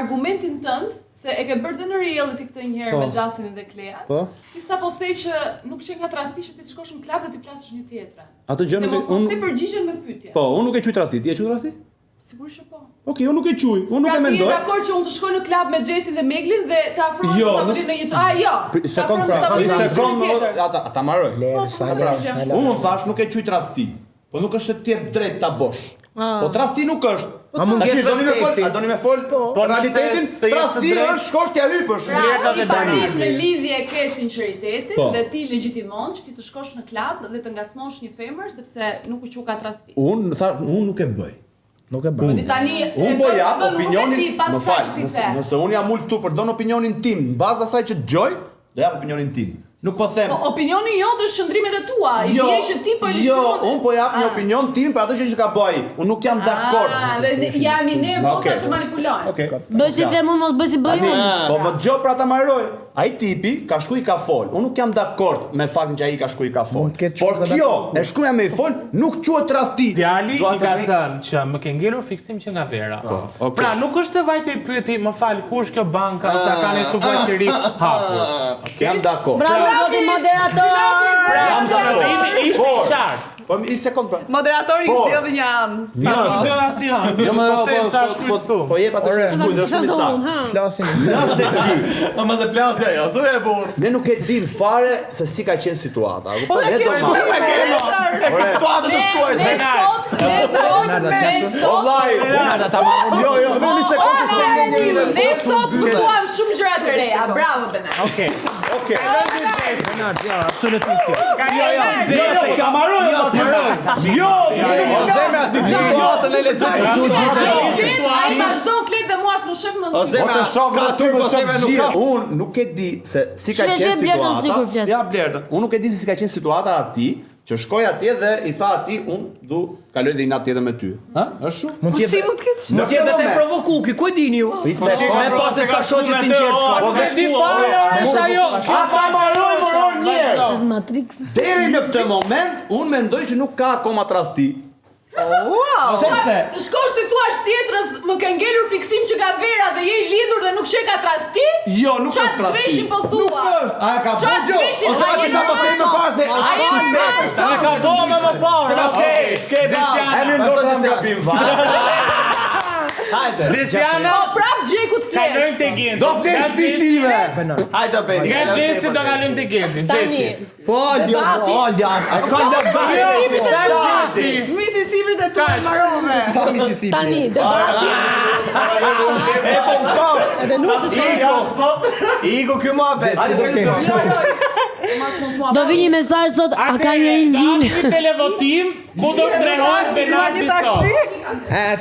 argumentin tënd, se e ke bërë dhe në reality këtë njëherë me Xhasin dhe Kleat. Po. Ti sapo the që nuk që nga tradhti që ti të shkosh në klub dhe ti flasësh një tjetrën. Atë gjë Dhe nuk mos unë ti përgjigjen me pyetje. po, unë nuk e quaj tradhti, ti e quaj tradhti? Sigurisht që po. Okej, unë nuk e quaj, unë nuk Pra e ti je mendoj. dakord që unë të shkoj në klub me Xhesin dhe Meglin dhe të afrohem Jo, të tavolinë në një jo. Sekond pra, sekond, ata marroj. Unë thash nuk e quaj tradhti. Po nuk është se ti jep drejt ta bosh. Po tradhti nuk është. A mund Tash të doni me fol, a doni me fol? Realitetin, nëse të jetë tradhti drejt- është shkosh t'ja hypësh. Pra, i parim në lidhje ke sinqeritetin Po. dhe ti legjitimon që ti të shkosh në klub dhe të ngacmosh një femër sepse nuk u quka tradhti. Unë thash, unë nuk e bëj. Nuk e bëj. Ti tani Unë po jap opinionin, pas më fal, çfarë ti nëse, the. nëse unë jam ul këtu për don opinionin tim, në bazë asaj që dëgjoj, do jap opinionin tim. Nuk po them. Po opinioni jote është shëndrimet e tua. I bie që ti po i unë po jap një opinion tim për atë që ka bëj. Unë nuk jam dakord. Jami ne vota Okej. që manipulojnë. Okej. Bëj si them unë, mos bëj si bëj unë. Po më dëgjoj për ata marroj. Ai tipi ka shku i ka fol. Unë nuk jam dakord me faktin që ai ka shku i ka fol. Por kjo, e shkuja me i fol, nuk quhet tradhti. Djali i ka thënë që më ke ngelur fiksim që nga vera. Pra, nuk është se vajte i pyeti, më fal, ku është kjo banka, sa ka në sufraqëri hapur. Jam dakord. Bravo, zoti moderator! Jam dakord. Ishte i qartë. Po i sekond pra. Moderatori i zgjedh një anë. Jo më po jep atë që shkruaj dhe shumë i saktë. Flasim. Nëse ky, Më dhe plasja jo, thu e burr. ne nuk e dim fare se si ka qenë situata. Po ne do ma. Situata të shkojnë. Ne sot, Vllai, jo, vemi sekondë. ne sot mësuam shumë gjëra të reja. Bravo Benar. Okej. Okej. Absolutisht. Jo, kamaroj Jo, Ose me aty situatën e lexoj. Ai vazhdon flet dhe mua s'më shef më zi. Po të shoh aty po shoh. Unë nuk e di se si ka Shpesh e qenë Blerta sigur situata. flet. Ja Blerta, unë nuk e di se si ka qenë situata aty, që shkoj atje dhe i tha atij unë du kaloj dhe i nat tjetër me ty. Ha? Është shumë? Mund Si mund të ketë? Nuk jetë të provokuki, ku e dini ju? Me pas e sa shoqë sinqert ka. Po dhe Di fare, është ajo. ata marroj moron njerë. Matrix. Deri në këtë moment unë mendoj që nuk ka akoma tradhti. Sepse Të shkosh të thuash tjetrës më ka ngelur fiksim që ka vera dhe je i lidhur dhe nuk sheka tradhti? jo, nuk është Qatë tradhti. treshin po thua? Nuk është. A ka Qatë bëgjo? treshin, Ose ati sa po themi më pas dhe A je normal Ne sot? ka dome më parë. Emi ndoshta jam gabim va. Gjesiana, Po prap Gjeku të kalojmë flesh. te Gendi. Do flesh ti time. Hajde Bedi. Nga Gjesi do kalojmë te Gendi. Gjesi. Po, Aldi, Gjesi. Mississippi të tua marrove. Sa Mississippi. Tani, debati. E po mkosh. Edhe nuk është Iku ky mohabet. Do vi një mesazh sot, a ka njëri në vinë? Një televotim ku do shprehohet Dua Benardi një sot. taksi.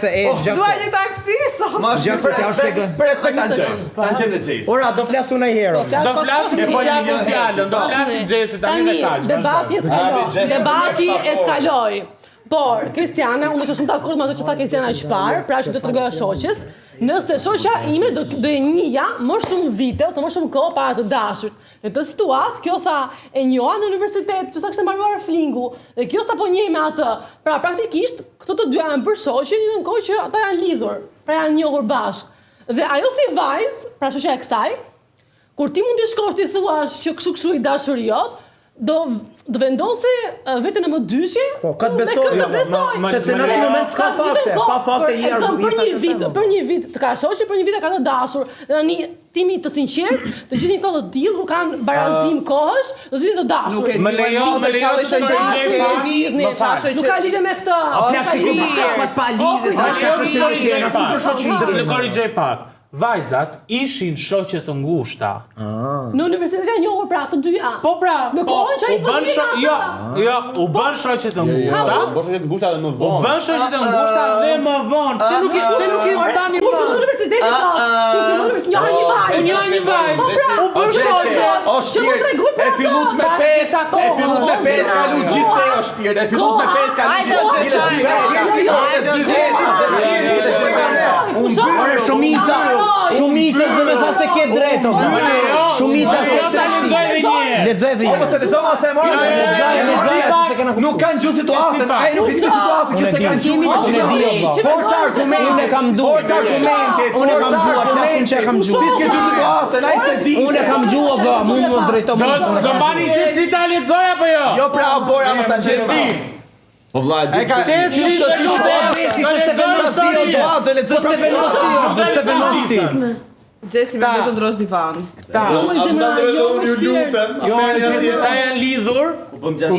Se e gjak. Dua një taksi sot. Gjak të t'ja shpjegoj. Për respekt ta gjej. Ta gjej në xhej. Ora, do flasu në herë. Do flasim po një fjalën, do flasim Gjesi tani me kaq. Debati eskaloi. Debati eskaloi. Por Kristiana, unë është shumë dakord me ato që tha Kristiana që parë, pra që do të tregoja shoqës, nëse shoqja ime do e njihja më shumë vite ose më shumë kohë para të dashurt. Në këtë situatë, kjo tha e njoha në universitet, që sa kishte mbaruar flingu, dhe kjo sapo njeh me atë. Pra praktikisht këto të dy janë bërë shoqë në një kohë që ata janë lidhur, pra janë njohur bashkë. Dhe ajo si vajzë, pra shoqja e kësaj, kur ti mund të shkosh ti thuash që kështu i dashur jot, do vendose veten në më dyshje. Po, ka të besoj. Sepse në asnjë moment s'ka fakte, pa fakte je argumentash. Për një vit të ka shoqë, për një vit e ka të dashur. Tani timi të sinqert, të gjithë thonë të diell, nuk kanë barazim kohësh, do të të dashur. Nuk e di, nuk ka lidhje me këtë. Pa lidhje. Të korrigjoj pak. Vajzat ishin shoqe të ngushta. Në universitet ka njohur pra të dyja. Po pra, në kohën që ai po u bën shoqe të ngushta. U bën shoqe të ngushta dhe më vonë. U bën shoqe të ngushta dhe më vonë. Se nuk i tani më. Në universitet një vajzë. U bën shoqe. O shpirt, e fillut me 5, kalu gjithë te o shpirt, e fillut me 5, kalu gjithë. Shumica se me tha se ke drejt, Shumica se drejt. Lexoj dhe Po se lexoj ma se morë. Nuk kanë gjuhë situatën, ai nuk e di situatën, që se kanë gjuhë. Forca argumente, unë kam duar. Forca argumente, unë kam gjuar, flasim që kam gjuar. Ti s'ke gjuhë situatën, ai se di. Unë kam gjuar, vë, mund më drejto më. Do bani që si ta lexoj apo jo? Jo pra, bora më ta gjeti. Po vllai, di ka Gjesi me vetën ndrosh divan. Jo, ta janë lidhur.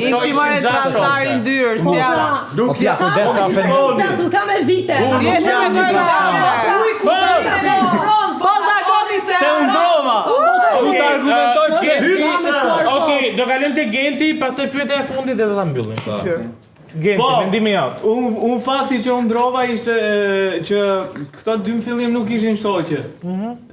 I marrë tradhtarin ndyrë, si as. Nuk ja kurdesa fenomen. Nuk ka me vite. Jetë me gojë. Po zakoni se. Se undrova. Tu ta argumentoj. Okej, do kalojmë te Genti, pastaj pyetja e fundit dhe do ta mbyllim. Genti, mendimi jot. Unë fakti që undrova ishte që këta dy në fillim nuk ishin shoqe.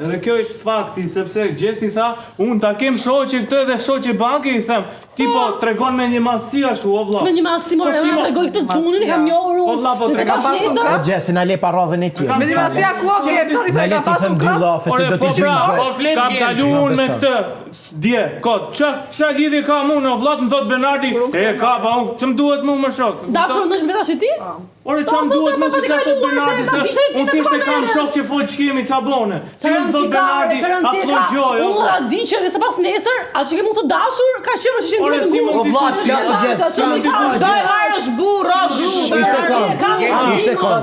Edhe kjo është fakti, sepse Gjesi tha, unë ta kem shoqe këtë dhe shoqe banke, i them, ti po tregon me një madhësi ashtu, o vlla. Me një madhësi more, unë tregoj këtë xhunin, e kam njohur unë. Po vlla, po tregon O Gjesi, na le pa rrodhën e tij. Me një madhësia ku o vjet, çfarë Na le ti them dy llafe se do t'i gjejmë. Kam kaluar me këtë dje, kot. Ç'a lidhje ka unë, o vlla, më thot Bernardi, e ka pa unë, ç'm duhet mua më shok. Dashur në vetë ti? Ore çam duhet më se çfarë thot Bernardi se unë thjesht e kam shok që fol ç'kemi ça bone. Çfarë thot Bernardi? Apo gjoj. Unë la di që nëse pas nesër, atë që mund të dashur, ka qenë më shishim Ore si O vlla, fjalë Gjesi, Do e marrësh burr, Një sekond.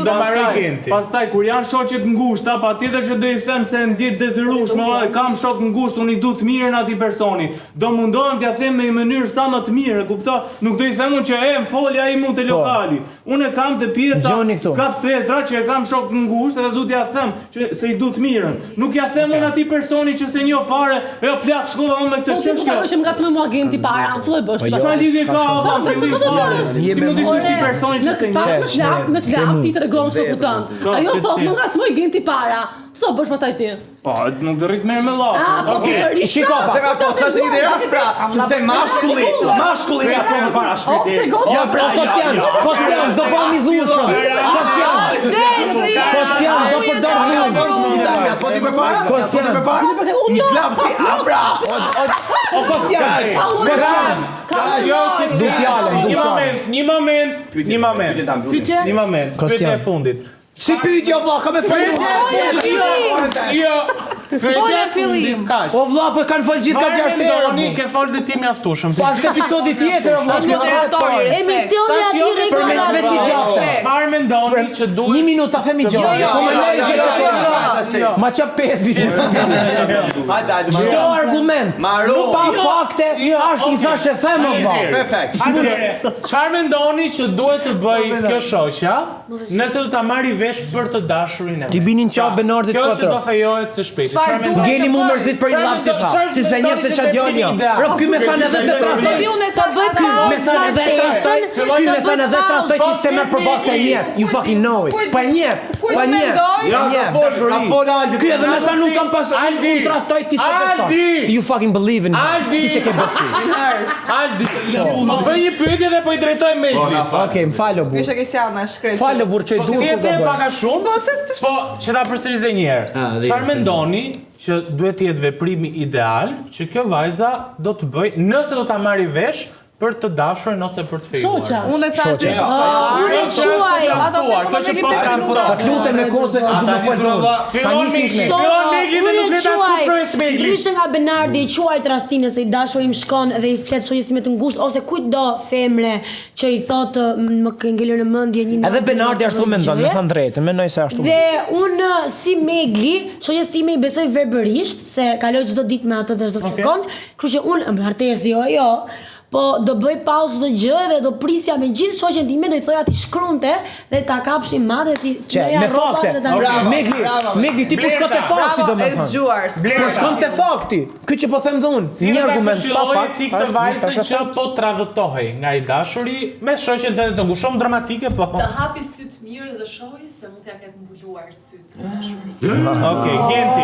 Do marrë Genti. Pastaj kur janë shoqet ngushta, patjetër që do i them se ndjet detyrueshme, kam shok ngusht, unë i du të mirën atij personi. Do mundohem t'ia them me një mënyrë sa më të mirë, kupto? Nuk do i them unë që më foli ai mund te lokali. Unë kam të pjesa kapsetra që e kam shok ngusht dhe du t'ia them që se i du të mirën. Nuk ja them unë atij personi që se njoh fare, jo plak shkova unë me këtë çështje. Po që më ngacmë mua Genti para, ç'do bësh? Sa lidhje ka si mund të ishte personi që se njeh. Në të lap ti tregon shoku tënd. Ajo thot më ngacmoj Genti para. Ç'do bësh pastaj ti? Po, nuk do rrit mirë me llafë. Okej, shiko, se ka po sa një ide ras pra, se mashkulli nga thonë para shpirtit. Jo pra, Kostian, do bëni dhushëm. Kostian, do përdor dhushëm. Po ti më fal. Kostian, I klap ti abra. O Kostian, Një moment. Pyetja e fundit. si pyetje vlla, ka me fjalë. Jo. Fola fillim. O vlla, po kanë fol gjithë ka 6 herë. Ke folë dhe ti mjaftueshëm. Po është episodi tjetër o vlla. Emisioni aty rregullor. Çfarë mendoni që duhet? 1 minutë ta themi gjë. Po më lej se ma çap 5 vitet. Hajde. Çdo argument, nuk pa fakte, është i thashë them o vlla. Perfekt. Çfarë mendoni që duhet të bëj kjo shoqja nëse do ta marrë vesh për të dashurin e vet? Ti binin çao Benardit Kjo që do katër. fejohet së shpejti. Ngeli mu mërzit për i lafë si tha. Si se njef se qa djallja. Ro, ky me thanë edhe të trastoj. Ky me thanë edhe të trastoj. Ky me thanë edhe të trastoj ti se me përbat se njef. You fucking know it. Pa njef. Pa njef. Ja, ka fol Aldi. Ky edhe me thanë nuk kam pasur. Unë trastoj ti se beson. Si you fucking believe in me. Si që ke besu. Aldi, më bëj një pyetje dhe po i drejtoj me. Okej, më falo burr. Kisha Kesiana shkret. Falo burr që Ti e the pak a shumë? Po, që ta përsëris edhe një herë. Çfarë mendoni që duhet të jetë veprimi ideal që kjo vajza do të bëj nëse do ta marrë vesh për të dashurin ose për të fejuar? Unë e thash Unë quaj, ato kuptuar, kjo që po ka kuptuar. Ta lutem me koze Ata do të folë. Fillon Megli dhe nuk le ta kushtoj Megli. Ndryshe nga Benardi, i quajt rasthinës se i dashuri më shkon dhe i flet shoqës time të ngushtë ose kujtdo femre që i thotë më ke ngelur në mendje një. Edhe Benardi ashtu mendon, më thënë drejtën, mendoj se ashtu. Dhe unë si Megli, shoqës time i besoj verbërisht se kaloj çdo ditë me atë dhe çdo sekond, kështu që unë martesi jo, po do bëj pauzë çdo gjë dhe do prisja me gjithë shoqen time, do i thoja ti shkronte dhe ta kapshim madhe ti. Me fakte. Megli ti po shkon te fakti domethënë. Po shkon te fakti. Ky që po them dhun, një argument pa fakt. Ti këtë vajzën që po tradhtohej nga i dashuri me shoqen tënde të ngushton dramatike po. Të hapi syt mirë dhe shohë se mund t'ja ketë mbuluar syt dashuri. Okej, Genti.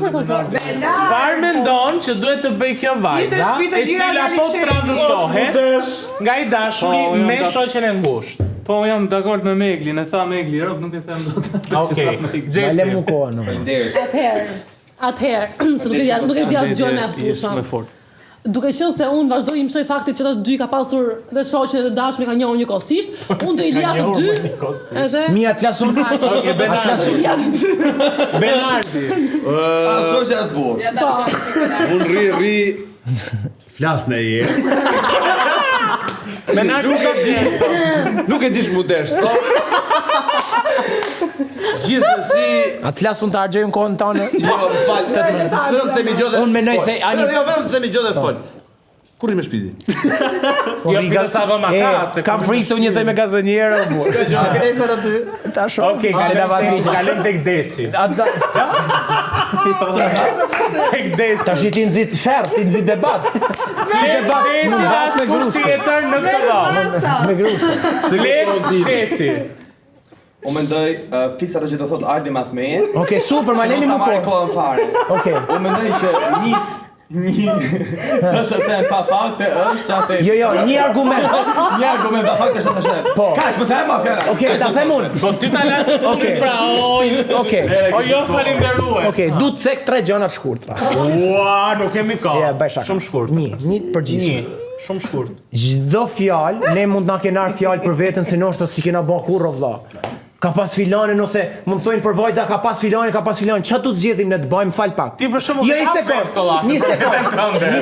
Çfarë mendon që duhet të bëj kjo vajza e cila po tradhtohet nga i dashuri me shoqen e ngushtë? Po jam dakord me Meglin, e tha Megli, rrok nuk e them dot. Okej. Le mu kohën. Atëherë, nuk e di atë gjë me aftueshëm. Duke qenë se unë vazhdoj i mësoj faktit që të dy ka pasur dhe shoqen dhe dashuri ka njohur njëkohësisht, unë do i lija të dy. Edhe Mia t'lasun. Benardi. Shoqja zbor. Unë rri flas në herë. Benardi Nuk e dish mu desh sot. Gjithsesi, Atlasun të harxojmë kohën tonë. jo, më fal. Vetëm themi gjë dhe. Unë mendoj se ani Jo, vetëm themi gjë dhe fol. Kur i me shpiti? Jo, pita sa do ma ka, se kam frikë se unë jetoj me gazonierë o burr. Ka gjë, keni thënë aty. Tash. Okej, kalojmë tek Desi. Tek Desi. Tash ti nxit sherr, ti nxit debat. Desi as kusht tjetër në këtë vend. Me grushtë. Desi. Unë mendoj fiks ato që do thot Aldi mas meje. Okej, super, ma leni më kohë. kohën fare. Okej. Unë mendoj që një është atë pa fakte është atë. Jo, një argument. Një argument pa fakte është atë. Po. Kaç, mos e ma fjala. Okej, ta them unë. Po ti ta lash të foli pra, Okej. O jo falenderues. Okej, du të cek 3 gjëra të shkurtra. Ua, nuk kemi kohë. Ja, bëj shaka. Shumë shkurt. Një përgjithshëm. Shumë shkurt. Çdo fjalë, ne mund na kena fjalë për veten se noshta si kena bën kurrë vëlla. Ka pas filanin ose mund të thonë për vajza ka pas filanin, Ç'a do të zgjedhim ne të bëjmë fal pak. Ti për shembull Jo, një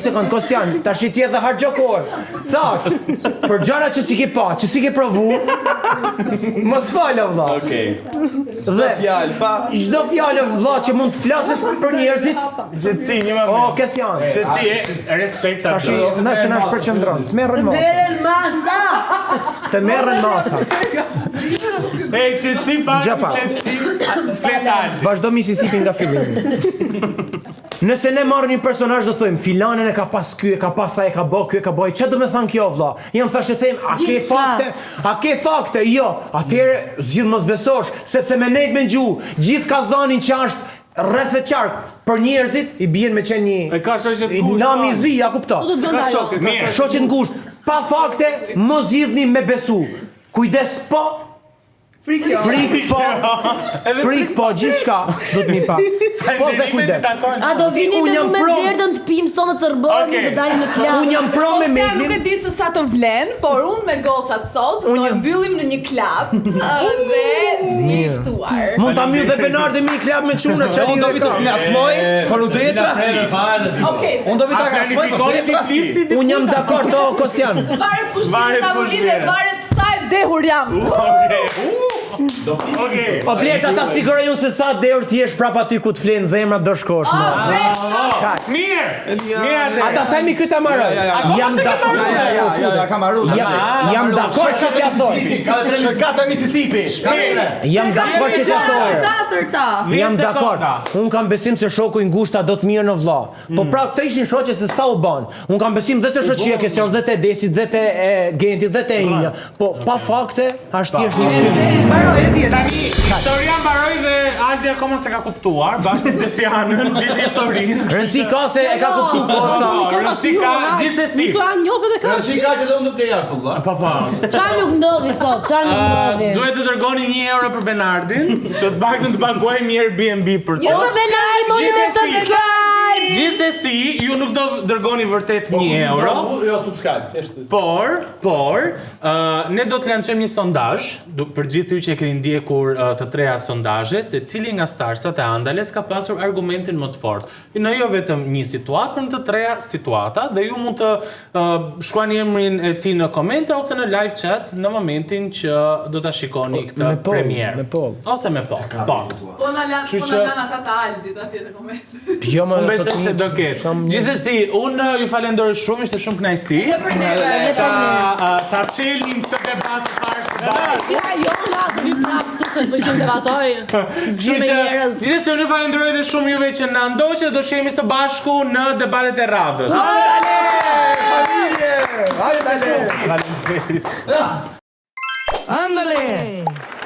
sekond, Kostian, tash ti edhe harxho kohë. Thash, për gjëra që si ke pa, që si ke provu, mos fal vëlla. Okej. Dhe Fjalë pa. çdo fjalë vëlla që mund të flasësh për njerëzit, Gjëtësi, një më oh, Kostian. Gjëtësi, respekt Tash atë. nëse na përqendron, të merren masa. Të merren masa. Ej, Gjëtësi pa, Gjapa. Gjëtësi fletal. Vazhdo Mississippi nga fillimi. Nëse ne marrim një personazh do thojmë filanen e ka pas ky, e ka pas ai, e ka bë ky, e ka bëj. Çfarë do të thon kjo vëlla? Jam thashë them, a ke fakte? A ke fakte? Jo. Atëherë zgjidh mos besosh, sepse me nejt me gjuhë, gjithë kazanin që është rreth e qark për njerëzit i bien me qenë një. E ka shoqet ngushtë. Namizi, a kupto? Ka shokë. Mirë. Shoqet ngushtë, pa fakte, mos zgjidhni me besu. Kujdes po. Frik po, gjithçka do të mi pa. Po dhe kujdes. A do vini me jam me pro. derdën të pim sonë të rëbërmi dhe dalim në klab. Unë jam pro me Ostia nuk e Meglin. di se sa të vlen, por unë me gocat sot do e mbyllim në një klub dhe i ftuar. Mund ta mbyll dhe Benardi me një klub me çuna çali do vitë. Ngacmoj, por nuk do jetë trafik. Okej. Unë do vitë ngacmoj, po do jetë trafik. Unë jam dakord o Kostian. Varet kushtit Varet në tavolinë, kushtit. varet sa e dehur jam. Okej. Po blerta ta siguroj unë se sa deur ti jesh prap aty ku të flen zemra do shkosh më. Mirë. Mirë. Ata themi këtë amaroj. Jam dakord. Ja, kam marrë. Jam dakord që t'ja thoj. Shkata Mississippi. Jam dakord që t'ja thoj. Katërta. Jam dakord. Un kam besim se shoku i ngushta do të mirë në vlla. Po pra këto ishin shoqe se sa u bën. Un kam besim dhe të shoqia Kesjon, dhe të Desit, dhe të Gentit, dhe të Inja. Po pa fakte, është thjesht një tim. Tani, historia mbaroi dhe Aldi akoma se ka kuptuar, bashkë me Gjesianën, gjithë historinë. Rëndësi ka se e ka kuptuar Kosta. Rëndësi ka gjithsesi. Nisua njohë dhe ka. Që i ka që do më të jashtë, vëlla. Po. Çfarë nuk ndodhi sot? Çfarë nuk ndodhi? Duhet të dërgoni 1 euro për Benardin, që të paktën të paguajmë një Airbnb për to. Jo se Benardi moni me subscribe. Gjithsesi, ju nuk do dërgoni vërtet 1 euro. Jo, subscribe, thjesht. Por, ne do të lançojmë një sondazh për gjithë ju që e keni ndjekur të treja sondazhet, se cili nga starsat e Andales ka pasur argumentin më të fortë. Në jo vetëm një situatë, por në të treja situata, dhe ju mund të shkruani emrin e tij në komente ose në live chat në momentin që do ta shikoni këtë premierë. Me poll. Ose me poll. Po. Po na lan ata të Aldit atje në koment. Jo, më Unë besoj se do ketë. Gjithsesi, unë ju falenderoj shumë, ishte shumë kënaqësi. Ta çelim këtë debat të parë së bashku. Ja, jo, la, të vi prapë këtu se të bëjmë debatoj. Gjithsesi, unë ju falenderoj dhe shumë juve që na ndoqët, do shihemi së bashku në debatet e radhës. Andale! Andale!